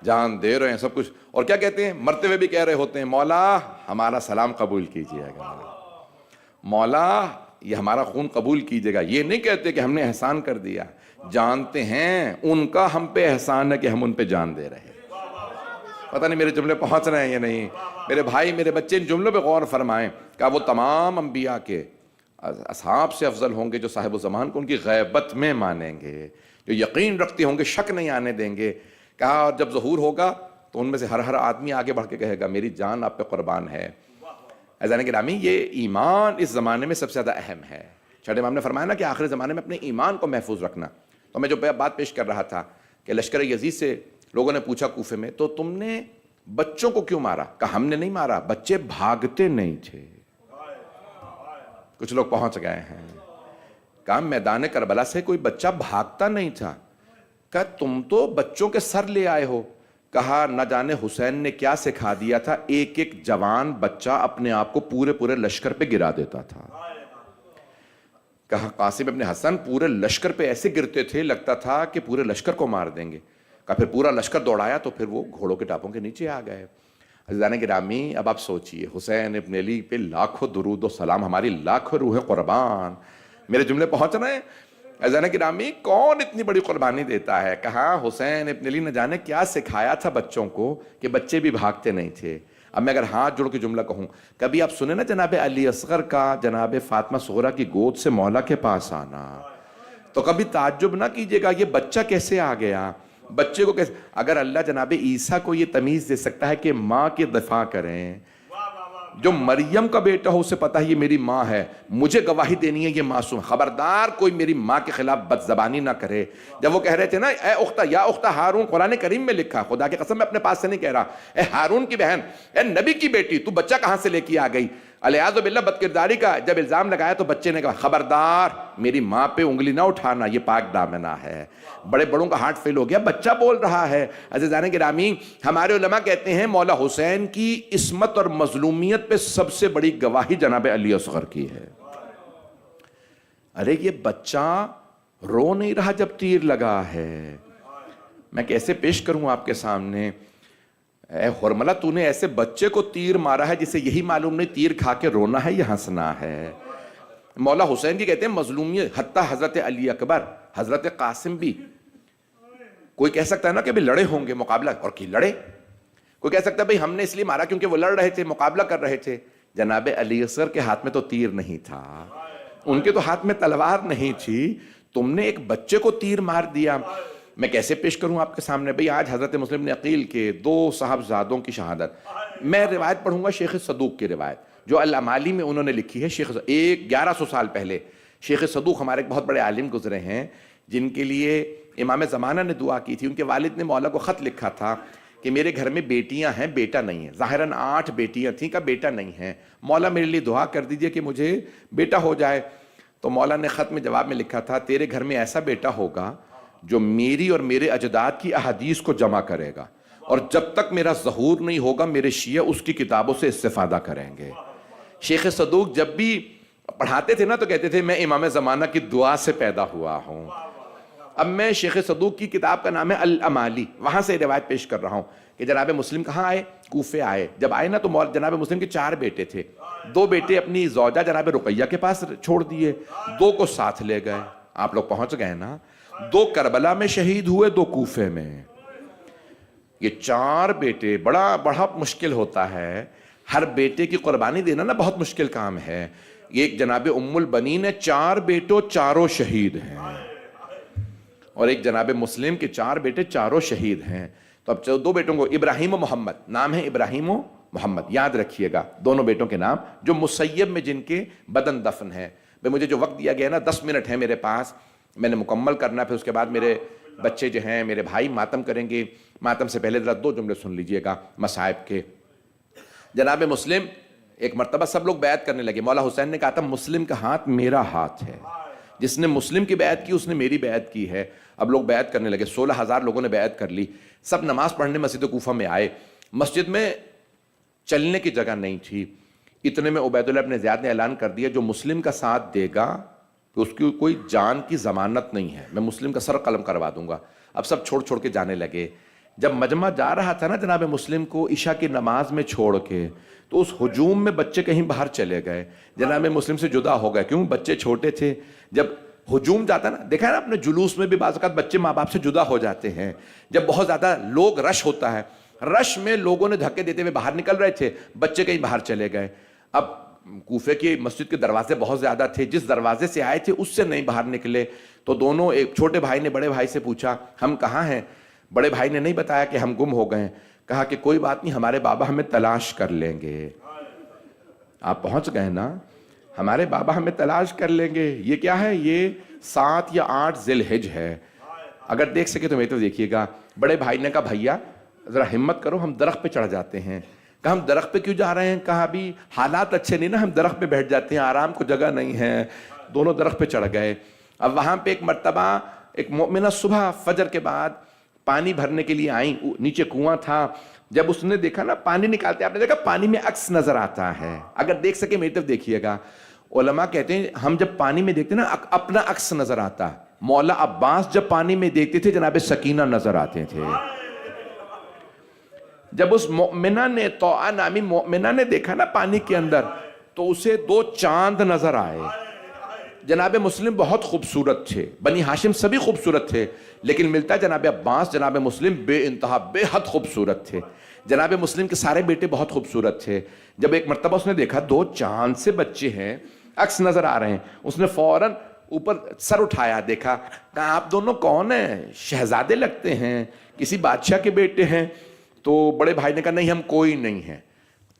جان دے رہے ہیں سب کچھ, اور کیا کہتے ہیں, مرتے ہوئے بھی کہہ رہے ہوتے ہیں مولا ہمارا سلام قبول کیجیے گا, مولا یہ ہمارا خون قبول کیجیے گا. یہ نہیں کہتے کہ ہم نے احسان کر دیا, جانتے ہیں ان کا ہم پہ احسان ہے کہ ہم ان پہ جان دے رہے ہیں. پتہ نہیں میرے جملے پہنچ رہے ہیں یا نہیں. میرے بھائی میرے بچے ان جملوں پہ غور فرمائیں. کہ وہ تمام انبیاء کے اصحاب سے افضل ہوں گے جو صاحب الزمان کو ان کی غیبت میں مانیں گے, جو یقین رکھتے ہوں گے, شک نہیں آنے دیں گے. کہا اور جب ظہور ہوگا تو ان میں سے ہر آدمی آگے بڑھ کے کہے گا میری جان آپ پہ قربان ہے. عزیزان گرامی یہ ایمان اس زمانے میں سب سے زیادہ اہم ہے. چھٹے امام نے فرمایا نا کہ آخر زمانے میں اپنے ایمان کو محفوظ رکھنا. تو میں جو بات پیش کر رہا تھا کہ لشکر یزید سے لوگوں نے پوچھا کوفے میں, تو تم نے بچوں کو کیوں مارا؟ کہا ہم نے نہیں مارا, بچے بھاگتے نہیں تھے. کچھ لوگ پہنچ گئے ہیں. کہا میدان کربلا سے کوئی بچہ بھاگتا نہیں تھا. کہا تم تو بچوں کے سر لے آئے ہو. کہا نہ جانے حسین نے کیا سکھا دیا تھا, ایک ایک جوان بچہ اپنے آپ کو پورے لشکر پہ گرا دیتا تھا. کہا قاسم ابن حسن پورے لشکر پہ ایسے گرتے تھے لگتا تھا کہ پورے لشکر کو مار دیں گے. کہا پھر پورا لشکر دوڑایا تو پھر وہ گھوڑوں کے ٹاپوں کے نیچے آ گئے. عزیزان گرامی اب آپ سوچئے حسین ابن علی پہ لاکھوں درود و سلام, ہماری لاکھوں روح قربان. میرے جملے پہنچ رہے ہیں؟ عزیزان گرامی کون اتنی بڑی قربانی دیتا ہے؟ کہا حسین ابن علی نے جانے کیا سکھایا تھا بچوں کو کہ بچے بھی بھاگتے نہیں تھے. اب میں اگر ہاتھ جوڑ کے جملہ کہوں, کبھی آپ سنیں نا جناب علی اصغر کا جناب فاطمہ صغرا کی گود سے مولا کے پاس آنا, تو کبھی تعجب نہ کیجئے گا یہ بچہ کیسے آ گیا. بچے کو کیسے؟ اگر اللہ جناب عیسیٰ کو یہ تمیز دے سکتا ہے کہ ماں کے دفاع کریں، جو مریم کا بیٹا ہو اسے پتا ہے یہ میری ماں ہے، مجھے گواہی دینی ہے یہ معصوم، خبردار کوئی میری ماں کے خلاف بد زبانی نہ کرے۔ جب وہ کہہ رہے تھے نا اے اختہ یا اختہ ہارون، قرآن کریم میں لکھا، خدا کی قسم میں اپنے پاس سے نہیں کہہ رہا، اے ہارون کی بہن، اے نبی کی بیٹی، تو بچہ کہاں سے لے کے آ گئی؟ الیاذ باللہ بد کرداری کا جب الزام لگایا تو بچے نے کہا خبردار میری ماں پہ انگلی نہ اٹھانا، یہ پاک دامنہ ہے۔ بڑے بڑوں کا ہارٹ فیل ہو گیا، بچہ بول رہا ہے۔ عزیزان گرامی، ہمارے علماء کہتے ہیں مولا حسین کی عصمت اور مظلومیت پہ سب سے بڑی گواہی جناب علی اصغر کی ہے۔ ارے یہ بچہ رو نہیں رہا جب تیر لگا ہے، میں کیسے پیش کروں آپ کے سامنے؟ اے حرملہ تو نے ایسے بچے کو تیر مارا ہے جسے یہی معلوم نہیں تیر کھا کے رونا ہے یا ہنسنا ہے۔ مولا حسین کی کہتے ہیں مظلومیت، حتیٰ حضرت علی اکبر، حضرت قاسم بھی، کوئی کہہ سکتا ہے نا کہ بھی لڑے ہوں گے مقابلہ، اور کی لڑے؟ کوئی کہہ سکتا ہے بھئی ہم نے اس لیے مارا کیونکہ وہ لڑ رہے تھے، مقابلہ کر رہے تھے۔ جناب علی اصغر کے ہاتھ میں تو تیر نہیں تھا، ان کے تو ہاتھ میں تلوار نہیں تھی، تم نے ایک بچے کو تیر مار دیا۔ میں کیسے پیش کروں آپ کے سامنے؟ بھئی آج حضرت مسلم بن عقیل کے 2 صاحبزادوں کی شہادت، میں روایت پڑھوں گا شیخ صدوق کی روایت جو الامالی میں انہوں نے لکھی ہے، شیخ 1100 سال پہلے شیخ صدوق ہمارے ایک بہت بڑے عالم گزرے ہیں جن کے لیے امام زمانہ نے دعا کی تھی۔ ان کے والد نے مولا کو خط لکھا تھا کہ میرے گھر میں بیٹیاں ہیں بیٹا نہیں ہے، ظاہراً 8 بیٹیاں تھیں کا بیٹا نہیں ہے، مولا میرے لیے دعا کر دیجئے کہ مجھے بیٹا ہو جائے۔ تو مولا نے خط میں جواب میں لکھا تھا تیرے گھر میں ایسا بیٹا ہوگا جو میری اور میرے اجداد کی احادیث کو جمع کرے گا، اور جب تک میرا ظہور نہیں ہوگا میرے شیعہ اس کی کتابوں سے استفادہ کریں گے۔ شیخ صدوق جب بھی پڑھاتے تھے نا تو کہتے تھے میں امام زمانہ کی دعا سے پیدا ہوا ہوں۔ اب میں شیخ صدوق کی کتاب کا نام ہے الامالی، وہاں سے روایت پیش کر رہا ہوں کہ جناب مسلم کہاں آئے؟ کوفے آئے۔ جب آئے نا تو جناب مسلم کے 4 بیٹے تھے، 2 بیٹے اپنی زوجہ جناب رقیہ کے پاس چھوڑ دیے، 2 کو ساتھ لے گئے۔ آپ لوگ پہنچ گئے نا، 2 کربلا میں شہید ہوئے، 2 کوفے میں۔ یہ 4 بیٹے، بڑا مشکل ہوتا ہے، ہر بیٹے کی قربانی دینا نا بہت مشکل کام ہے۔ یہ ایک جناب ام البنین ہے، 4 بیٹوں 4 شہید ہیں، اور ایک جناب مسلم کے 4 بیٹے 4 شہید ہیں۔ تو اب 2 بیٹوں کو ابراہیم و محمد، نام ہے ابراہیم و محمد، یاد رکھیے گا دونوں بیٹوں کے نام، جو مسیب میں جن کے بدن دفن ہے۔ بھئی مجھے جو وقت دیا گیا نا 10 منٹ ہے میرے پاس، میں نے مکمل کرنا، پھر اس کے بعد میرے بچے جو ہیں میرے بھائی ماتم کریں گے۔ ماتم سے پہلے ذرا 2 جملے سن لیجئے گا مصائب کے۔ جناب مسلم ایک مرتبہ سب لوگ بیعت کرنے لگے، مولا حسین نے کہا تھا مسلم کا ہاتھ میرا ہاتھ ہے، جس نے مسلم کی بیعت کی اس نے میری بیعت کی ہے۔ اب لوگ بیعت کرنے لگے، 16,000 لوگوں نے بیعت کر لی، سب نماز پڑھنے مسجد کوفہ میں آئے۔ مسجد میں چلنے کی جگہ نہیں تھی، اتنے میں عبید اللہ ابن زیاد نے اعلان کر دیا جو مسلم کا ساتھ دے گا کہ اس کی کوئی جان کی ضمانت نہیں ہے، میں مسلم کا سر قلم کروا دوں گا۔ اب سب چھوڑ کے جانے لگے۔ جب مجمع جا رہا تھا نا جناب مسلم کو عشاء کی نماز میں چھوڑ کے، تو اس ہجوم میں بچے کہیں باہر چلے گئے، جناب مسلم سے جدا ہو گئے، کیوں؟ بچے چھوٹے تھے۔ جب ہجوم جاتا نا، دیکھا ہے نا اپنے جلوس میں بھی بعض اوقات بچے ماں باپ سے جدا ہو جاتے ہیں، جب بہت زیادہ لوگ رش ہوتا ہے، رش میں لوگوں نے دھکے دیتے ہوئے باہر نکل رہے تھے، بچے کہیں باہر چلے گئے۔ اب کوفے کی مسجد کے دروازے بہت زیادہ تھے، جس دروازے سے آئے تھے اس سے نہیں باہر نکلے، تو دونوں، ایک چھوٹے بھائی نے بڑے بھائی سے پوچھا ہم کہاں ہیں؟ بڑے بھائی نے نہیں بتایا کہ ہم گم ہو گئے، کہا کہ کوئی بات نہیں، ہمارے بابا ہمیں تلاش کر لیں گے۔ آپ پہنچ گئے نا، ہمارے بابا ہمیں تلاش کر لیں گے۔ یہ کیا ہے؟ یہ 7 یا 8 ذی الحج ہے، اگر دیکھ سکے تو میرے تو دیکھیے گا۔ بڑے بھائی نے کہا بھیا ذرا ہمت کرو، ہم درخت پہ چڑھ جاتے ہیں۔ کہا ہم درخت پہ کیوں جا رہے ہیں؟ کہا ابھی حالات اچھے نہیں نا، ہم درخت پہ بیٹھ جاتے ہیں، آرام کو جگہ نہیں ہے۔ دونوں درخت پہ چڑھ گئے۔ اب وہاں پہ ایک مرتبہ ایک مومنہ صبح فجر کے بعد پانی بھرنے کے لیے آئیں، نیچے کنواں تھا۔ جب اس نے دیکھا نا پانی نکالتے، آپ نے دیکھا پانی میں عکس نظر آتا ہے، اگر دیکھ سکے میری طرف دیکھیے گا۔ علماء کہتے ہیں ہم جب پانی میں دیکھتے نا اپنا عکس نظر آتا ہے۔ مولا عباس جب پانی میں دیکھتے تھے جناب سکینہ نظر آتے تھے۔ جب اس مؤمنہ نے، طوعہ نامی مؤمنہ نے دیکھا نا پانی کے اندر، تو اسے 2 چاند نظر آئے۔ جناب مسلم بہت خوبصورت تھے، بنی ہاشم سبھی خوبصورت تھے، لیکن ملتا ہے جناب عباس جناب مسلم بے انتہا بے حد خوبصورت تھے۔ جناب مسلم کے سارے بیٹے بہت خوبصورت تھے۔ جب ایک مرتبہ اس نے دیکھا 2 چاند سے بچے ہیں، عکس نظر آ رہے ہیں، اس نے فوراً اوپر سر اٹھایا، دیکھا، کہا آپ دونوں کون ہیں؟ شہزادے لگتے ہیں، کسی بادشاہ کے بیٹے ہیں؟ تو بڑے بھائی نے کہا نہیں ہم کوئی نہیں ہیں.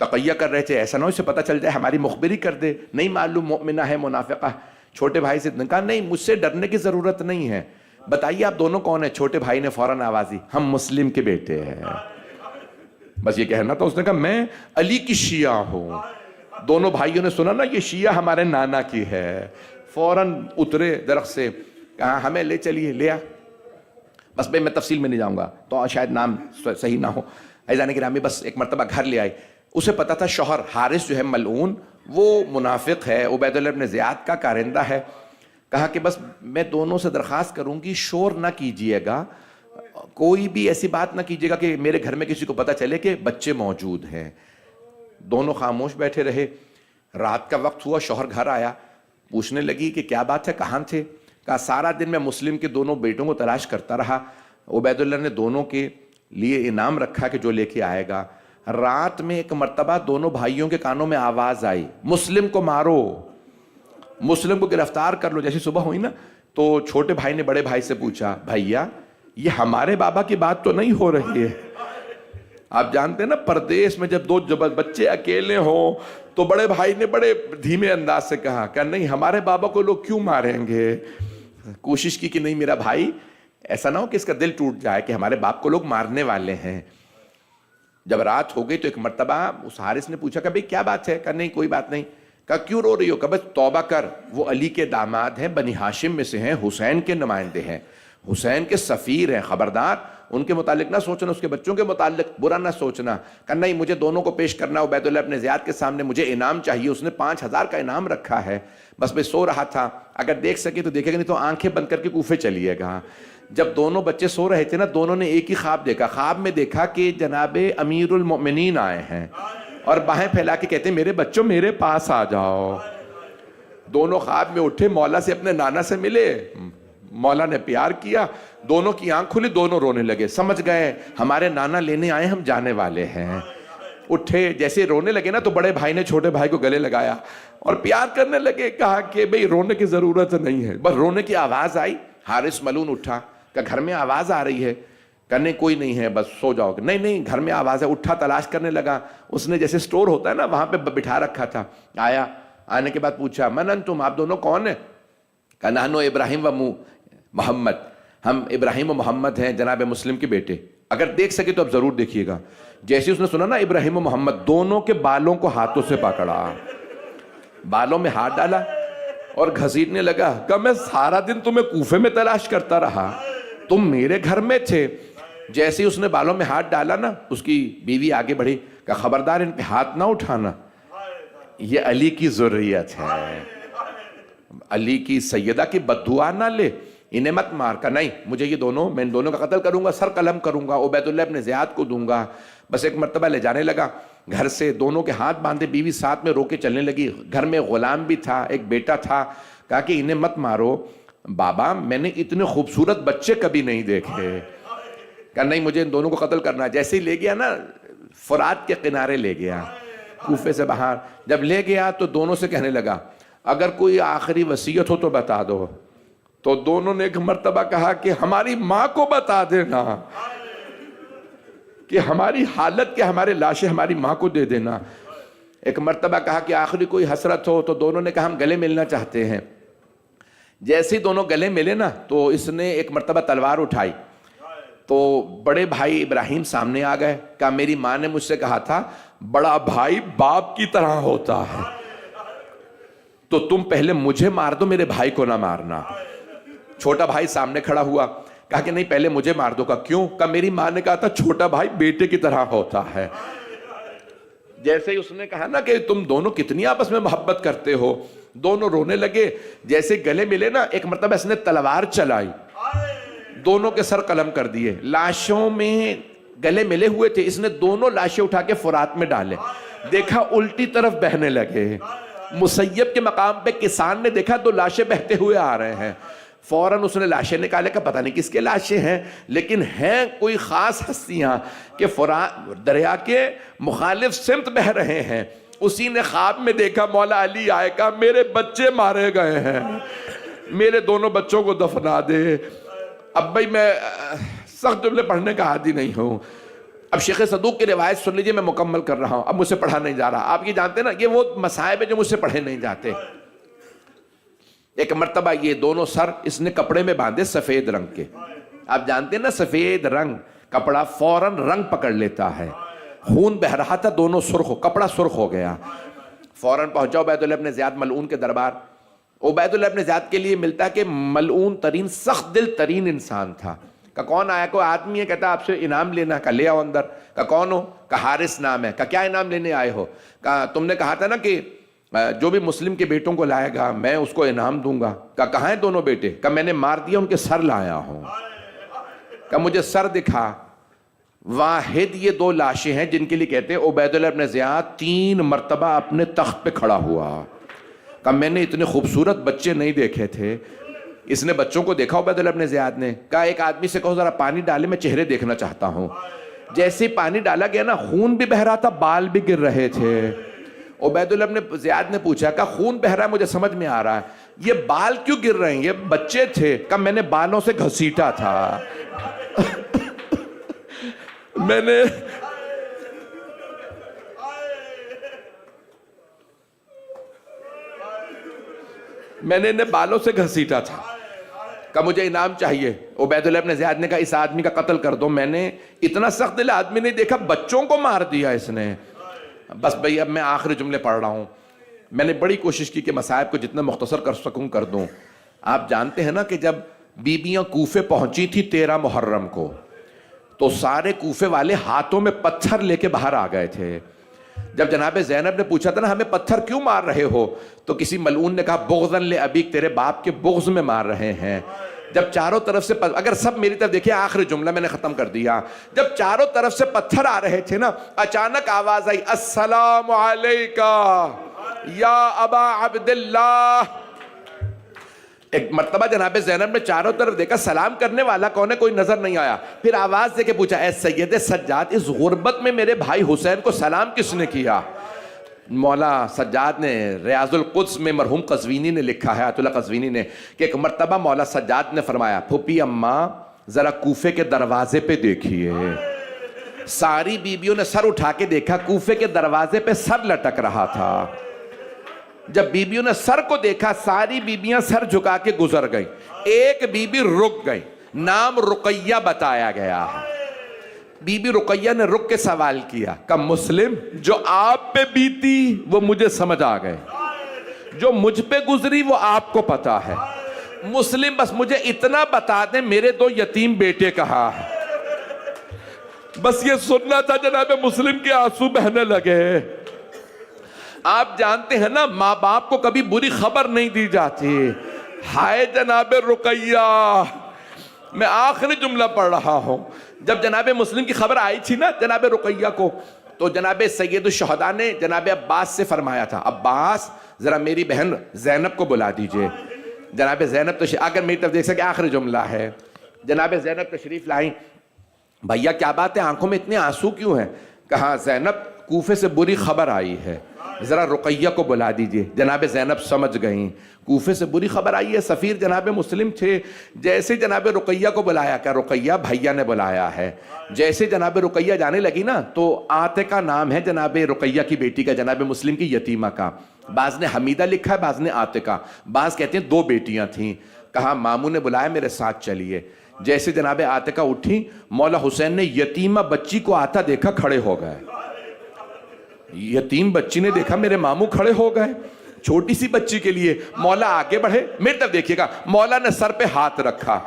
تقیہ کر رہے تھے ایسا نہ ہو اسے پتہ چل جائے ہماری مخبری کر دے، نہیں معلوم مؤمنہ ہے منافقہ. چھوٹے بھائی سے کہا نہیں مجھ سے ڈرنے کی ضرورت نہیں ہے، بتائیے آپ دونوں کون ہیں؟ چھوٹے بھائی نے فوراً آواز دی ہم مسلم کے بیٹے ہیں. بس یہ کہنا تھا. اس نے کہا میں علی کی شیعہ ہوں. دونوں بھائیوں نے سنا نا یہ شیعہ ہمارے نانا کی ہے، فوراً اترے درخت سے، کہا ہمیں لے چلیے. لیا. بس میں تفصیل میں نہیں جاؤں گا تو شاید نام صحیح نہ ہو. عزیزان گرامی بس ایک مرتبہ گھر لے آئے. اسے پتا تھا شوہر حارث جو ہے ملعون وہ منافق ہے، عبید اللہ ابن زیاد کا کارندہ ہے. کہا کہ بس میں دونوں سے درخواست کروں گی شور نہ کیجئے گا، کوئی بھی ایسی بات نہ کیجئے گا کہ میرے گھر میں کسی کو پتا چلے کہ بچے موجود ہیں. دونوں خاموش بیٹھے رہے. رات کا وقت ہوا، شوہر گھر آیا. پوچھنے لگی کہ کیا بات ہے، کہاں تھے؟ کہا سارا دن میں مسلم کے دونوں بیٹوں کو تلاش کرتا رہا. عبید اللہ نے دونوں کے لیے انعام رکھا کہ جو لے کے آئے گا. رات میں ایک مرتبہ دونوں بھائیوں کے کانوں میں آواز آئی مسلم کو مارو، مسلم کو گرفتار کر لو. جیسی صبح ہوئی نا تو چھوٹے بھائی نے بڑے بھائی سے پوچھا بھیا یہ ہمارے بابا کی بات تو نہیں ہو رہی ہے؟ آپ جانتے ہیں نا پردیس میں جب دو بچے اکیلے ہوں تو بڑے بھائی نے بڑے دھیمے انداز سے کہا کہ نہیں ہمارے بابا کو لوگ کیوں ماریں گے. کوشش کی کہ نہیں میرا بھائی ایسا نہ ہو کہ اس کا دل ٹوٹ جائے کہ ہمارے باپ کو لوگ مارنے والے ہیں. جب رات ہو گئی تو ایک مرتبہ اس حارث نے پوچھا کہ بھئی کیا بات ہے؟ کہا نہیں کوئی بات نہیں. کہا کیوں رو رہی ہو؟ کہا بس توبہ کر، وہ علی کے داماد ہیں، بنی ہاشم میں سے ہیں، حسین کے نمائندے ہیں، حسین کے سفیر ہیں، خبردار ان کے متعلق نہ سوچنا، اس کے بچوں کے متعلق برا نہ سوچنا. کہا نہیں مجھے دونوں کو پیش کرنا عبید اللہ ابن زیاد کے سامنے، مجھے انعام چاہیے، اس نے 5000 کا انعام رکھا ہے. بس میں سو رہا تھا، اگر دیکھ سکے تو دیکھے گا نہیں تو آنکھیں بند کر کے کوفے چلیے گا. جب دونوں بچے سو رہے تھے نا دونوں نے ایک ہی خواب دیکھا. خواب میں دیکھا کہ جناب امیر المؤمنین آئے ہیں اور باہیں پھیلا کے کہتے ہیں میرے بچوں میرے پاس آ جاؤ. دونوں خواب میں اٹھے، مولا سے اپنے نانا سے ملے، مولا نے پیار کیا، دونوں کی آنکھ کھلی، دونوں رونے لگے. سمجھ گئے ہمارے نانا لینے آئے، ہم جانے والے ہیں. اٹھے جیسے رونے لگے نا تو بڑے بھائی نے چھوٹے بھائی کو گلے لگایا اور پیار کرنے لگے. کہا کہ بھئی رونے کی ضرورت نہیں ہے. بس رونے کی آواز آئی، حارث ملعون اٹھا کہ گھر میں آواز آ رہی ہے. کہنے کوئی نہیں ہے بس سو جاؤ. نہیں نہیں گھر میں آواز ہے. اٹھا تلاش کرنے لگا. اس نے جیسے سٹور ہوتا ہے نا وہاں پہ بٹھا رکھا تھا. آیا، آنے کے بعد پوچھا من انتم، آپ دونوں کون ہیں؟ کہا نحنو ابراہیم و محمد، ہم ابراہیم و محمد ہیں جناب مسلم کے بیٹے. اگر دیکھ سکے تو اب ضرور دیکھیے گا. جیسے اس نے سنا نا ابراہیم و محمد، دونوں کے بالوں کو ہاتھوں سے پکڑا، بالوں میں ہاتھ ڈالا اور گھسیٹنے لگا. کہ میں سارا دن تمہیں کوفے میں تلاش کرتا رہا، تم میرے گھر میں تھے. جیسے اس نے بالوں میں ہاتھ ڈالا نا اس کی بیوی آگے بڑھی کہ خبردار ان پہ ہاتھ نہ اٹھانا، یہ علی کی ذریت ہے، علی کی سیدہ کی بددعا نہ لے، انہیں مت مار. کا نہیں مجھے یہ دونوں، میں ان دونوں کا قتل کروں گا، سر قلم کروں گا، عبید اللہ ابن زیاد کو دوں گا. بس ایک مرتبہ لے جانے لگا گھر سے، دونوں کے ہاتھ باندھے، بیوی ساتھ میں رو کے چلنے لگی. گھر میں غلام بھی تھا، ایک بیٹا تھا. کہا کہ انہیں مت مارو بابا، میں نے اتنے خوبصورت بچے کبھی نہیں دیکھے. کہا نہیں مجھے ان دونوں کو قتل کرنا. جیسے ہی لے گیا نا فرات کے کنارے لے گیا، کوفے سے باہر. جب لے گیا تو دونوں سے کہنے لگا اگر کوئی آخری وصیت ہو تو بتا دو. تو دونوں نے ایک مرتبہ کہا کہ ہماری ماں کو بتا دینا کہ ہماری حالت کے، ہمارے لاشیں ہماری ماں کو دے دینا. ایک مرتبہ کہا کہ آخری کوئی حسرت ہو، تو دونوں نے کہا ہم گلے ملنا چاہتے ہیں. جیسے ہی دونوں گلے ملے نا تو اس نے ایک مرتبہ تلوار اٹھائی. تو بڑے بھائی ابراہیم سامنے آ گئے. کہا میری ماں نے مجھ سے کہا تھا بڑا بھائی باپ کی طرح ہوتا ہے، تو تم پہلے مجھے مار دو، میرے بھائی کو نہ مارنا. چھوٹا بھائی سامنے کھڑا ہوا. کہا کہ نہیں پہلے مجھے مار دو. کہا کیوں؟ کہا میری ماں نے کہا تھا چھوٹا بھائی بیٹے کی طرح ہوتا ہے. جیسے ہی اس نے کہا نا کہ تم دونوں کتنی آپس میں محبت کرتے ہو، دونوں رونے لگے. جیسے گلے ملے نا ایک مرتبہ اس نے تلوار چلائی، دونوں کے سر قلم کر دیے. لاشوں میں گلے ملے ہوئے تھے، اس نے دونوں لاشیں اٹھا کے فرات میں ڈالے. دیکھا الٹی طرف بہنے لگے. مسیب کے مقام پہ کسان نے دیکھا تو لاشیں بہتے ہوئے آ رہے ہیں. فوراً اس نے لاشیں نکالے. کا پتہ نہیں کس کے لاشیں ہیں، لیکن ہیں کوئی خاص ہستیاں کہ فرات دریا کے مخالف سمت بہ رہے ہیں. اسی نے خواب میں دیکھا مولا علی آئے. کہا میرے بچے مارے گئے ہیں. میرے دونوں بچوں کو دفنا دے. اب بھائی میں سخت جملے پڑھنے کا عادی نہیں ہوں. اب شیخ صدوق کی روایت سن لیجئے, میں مکمل کر رہا ہوں, اب مجھ سے پڑھا نہیں جا رہا. آپ یہ جانتے ہیں نا, یہ وہ مصائب ہے جو مجھ سے پڑھے نہیں جاتے. ایک مرتبہ یہ دونوں سر اس نے کپڑے میں باندھے سفید رنگ کے. آپ جانتے ہیں نا سفید رنگ کپڑا فوراً رنگ پکڑ لیتا ہے. خون بہ رہا تھا, دونوں سرخ, کپڑا سرخ ہو گیا. فوراً پہنچا عبید اللہ ابن زیاد ملعون کے دربار. عبید اللہ ابن زیاد کے لیے ملتا ہے کہ ملعون ترین سخت دل ترین انسان تھا. کہ کون آیا, کوئی آدمی ہے, کہتا آپ سے انعام لینا. کہ لے آؤ اندر. کہ کون ہو؟ کہ حارث نام ہے. کہ کیا انعام لینے آئے ہو؟ کہ تم نے کہا تھا نا کہ جو بھی مسلم کے بیٹوں کو لائے گا میں اس کو انعام دوں گا. کہ کہاں ہیں دونوں بیٹے؟ کہ میں نے مار دیا, ان کے سر لایا ہوں. کہ مجھے سر دکھا. واحد یہ دو لاشیں ہیں جن کے لیے کہتے ہیں عبید اللہ ابن زیاد 3 مرتبہ اپنے تخت پہ کھڑا ہوا. کہ میں نے اتنے خوبصورت بچے نہیں دیکھے تھے. اس نے بچوں کو دیکھا عبید اللہ ابن زیاد نے. کہا ایک آدمی سے کہو ذرا پانی ڈالے, میں چہرے دیکھنا چاہتا ہوں. جیسے ہی پانی ڈالا گیا نا, خون بھی بہ رہا تھا, بال بھی گر رہے تھے. عبید اللہ ابن زیاد نے پوچھا کہ خون بہ رہا ہے, مجھے سمجھ میں آ رہا ہے, یہ بال کیوں گر رہے ہیں؟ یہ بچے تھے. کہ میں نے بالوں سے گھسیٹا تھا. میں نے انہیں بالوں سے گھسیٹا تھا. کہ مجھے انعام چاہیے. عبید اللہ ابن زیاد نے کہا اس آدمی کا قتل کر دو. میں نے اتنا سخت دل آدمی نہیں دیکھا, بچوں کو مار دیا اس نے. بس بھئی اب میں آخری جملے پڑھ رہا ہوں. میں نے بڑی کوشش کی کہ مصائب کو جتنا مختصر کر سکوں کر دوں. آپ جانتے ہیں نا کہ جب بیبیاں کوفے پہنچی تھی 13 محرم کو, تو سارے کوفے والے ہاتھوں میں پتھر لے کے باہر آ گئے تھے. جب جناب زینب نے پوچھا تھا نا ہمیں پتھر کیوں مار رہے ہو, تو کسی ملعون نے کہا بغضاً لابیک, تیرے باپ کے بغض میں مار رہے ہیں. جب چاروں طرف سے اگر سب میری طرف دیکھیں, آخری جملہ میں نے ختم کر دیا. جب چاروں طرف سے پتھر آ رہے تھے نا, اچانک آواز آئی السلام علیکہ یا ابا عبداللہ. ایک مرتبہ جناب زینب نے چاروں طرف دیکھا, سلام کرنے والا کون ہے کوئی نظر نہیں آیا. پھر آواز دے کے پوچھا اے سید سجاد, اس غربت میں میرے بھائی حسین کو سلام کس نے کیا؟ مولا سجاد نے ریاض القدس میں مرحوم قزوینی نے لکھا ہے, آیت اللہ قزوینی نے, کہ ایک مرتبہ مولا سجاد نے فرمایا پھوپھی اماں ذرا کوفے کے دروازے پہ دیکھیے. ساری بیبیوں نے سر اٹھا کے دیکھا, کوفے کے دروازے پہ سر لٹک رہا تھا. جب بیبیوں نے سر کو دیکھا, ساری بیبیاں سر جھکا کے گزر گئیں. ایک بیبی رک گئی, نام رقیہ بتایا گیا ہے. بی بی رقیہ نے رک کے سوال کیا کہ مسلم جو آپ پہ بیتی وہ مجھے سمجھ آ گئے, جو مجھ پہ گزری وہ آپ کو پتا ہے. مسلم بس مجھے اتنا بتا دیں میرے 2 یتیم بیٹے کہاں ہیں. بس یہ سننا تھا. جناب مسلم کے آنسو بہنے لگے. آپ جانتے ہیں نا ماں باپ کو کبھی بری خبر نہیں دی جاتی. ہائے جناب رقیہ, میں آخری جملہ پڑھ رہا ہوں. جب جناب مسلم کی خبر آئی تھی نا جناب رقیہ کو, تو جناب سید الشہداء نے جناب عباس سے فرمایا تھا عباس ذرا میری بہن زینب کو بلا دیجئے. جناب زینب اگر میری طرف دیکھ سکے, آخری جملہ ہے. جناب زینب تشریف لائیں. بھیا کیا بات ہے, آنکھوں میں اتنے آنسو کیوں ہیں؟ کہا زینب کوفے سے بری خبر آئی ہے, ذرا رقیہ کو بلا دیجئے. جناب زینب سمجھ گئیں کوفے سے بری خبر آئی ہے. سفیر جناب مسلم تھے. جیسے جناب رقیہ کو بلایا, کہ رقیہ بھیا نے بلایا ہے. جیسے جناب رقیہ جانے لگی نا, تو عاتقہ نام ہے جناب رقیہ کی بیٹی کا, جناب مسلم کی یتیمہ کا. بعض نے حمیدہ لکھا ہے, بعض نے عاتقہ, بعض کہتے ہیں 2 بیٹیاں تھیں. کہا ماموں نے بلایا میرے ساتھ چلیے. جیسے جناب عاتقہ اٹھی, مولا حسین نے یتیمہ بچی کو آتا دیکھا, کھڑے ہو گئے. یتیم بچی نے دیکھا میرے ماموں کھڑے ہو گئے. چھوٹی سی بچی کے لیے مولا آگے بڑھے. میری طرف دیکھیے گا, مولا نے سر پہ ہاتھ رکھا.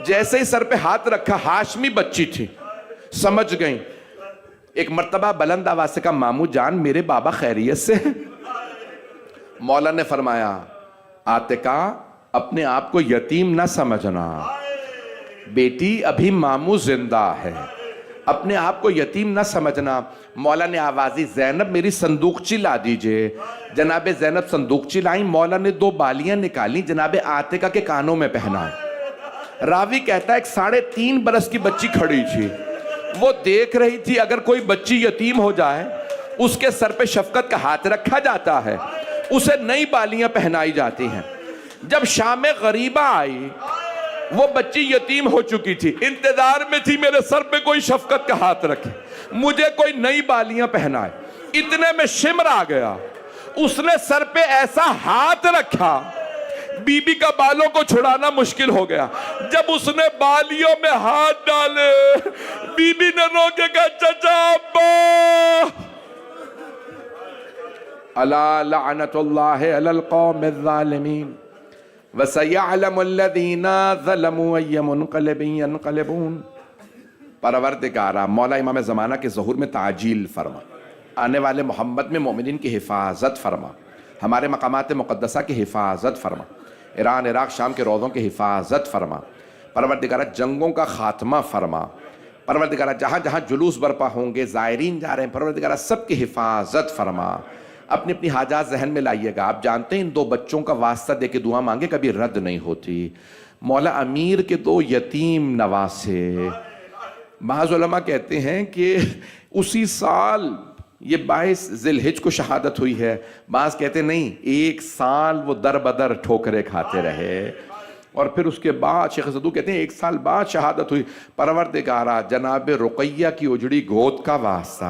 جیسے ہی سر پہ ہاتھ رکھا, ہاشمی بچی تھی, سمجھ گئیں. ایک مرتبہ بلند آواز سے کہا ماموں جان میرے بابا خیریت سے ہیں؟ مولا نے فرمایا عاتقہ اپنے آپ کو یتیم نہ سمجھنا بیٹی, ابھی ماموں زندہ ہے, اپنے آپ کو یتیم نہ سمجھنا. مولا نے آوازی زینب میری صندوقچی لا دیجئے. جناب زینب صندوقچی لائیں. مولا نے 2 بالیاں نکالی, جناب عاتقہ کے کانوں میں پہنائیں. راوی کہتا ہے ایک 3.5 برس کی بچی کھڑی تھی, وہ دیکھ رہی تھی اگر کوئی بچی یتیم ہو جائے اس کے سر پہ شفقت کا ہاتھ رکھا جاتا ہے, اسے نئی بالیاں پہنائی جاتی ہیں. جب شام غریبہ آئی وہ بچی یتیم ہو چکی تھی، انتظار میں تھی میرے سر پہ کوئی شفقت کا ہاتھ رکھے، مجھے کوئی نئی بالیاں پہنائے۔ اتنے میں شمر آ گیا، اس نے سر پہ ایسا ہاتھ رکھا بی بی کا بالوں کو چھڑانا مشکل ہو گیا۔ جب اس نے بالیوں میں ہاتھ ڈالے بی بی نے رو کے کہا چچا ابا، الا لعنت اللہ علی القوم الظالمین وَسَيَعْلَمُ الَّذِينَ ظَلَمُوا أَيَّ مُنْقَلِبٍ يَنْقَلِبُونَ۔ پروردگارہ مولا امام زمانہ کے ظہور میں تعجیل فرما، آنے والے محمد میں مومنین کی حفاظت فرما، ہمارے مقامات مقدسہ کی حفاظت فرما، ایران عراق شام کے روضوں کی حفاظت فرما، پروردگارہ جنگوں کا خاتمہ فرما، پروردگارہ جہاں جہاں جلوس برپا ہوں گے، زائرین جا رہے ہیں، پروردگارہ سب کی حفاظت فرما۔ اپنی اپنی حاجات ذہن میں لائیے گا، آپ جانتے ہیں ان 2 بچوں کا واسطہ دے کے دعا مانگے کبھی رد نہیں ہوتی۔ مولا امیر کے 2 یتیم نواسے، بعض علماء کہتے ہیں کہ اسی سال یہ 22 ذی الحجہ کو شہادت ہوئی ہے، بعض کہتے ہیں نہیں 1 سال وہ در بدر ٹھوکرے کھاتے رہے، اور پھر اس کے بعد شیخ صدوق کہتے ہیں 1 سال بعد شہادت ہوئی۔ پروردگارہ جناب رقیہ کی اجڑی گود کا واسطہ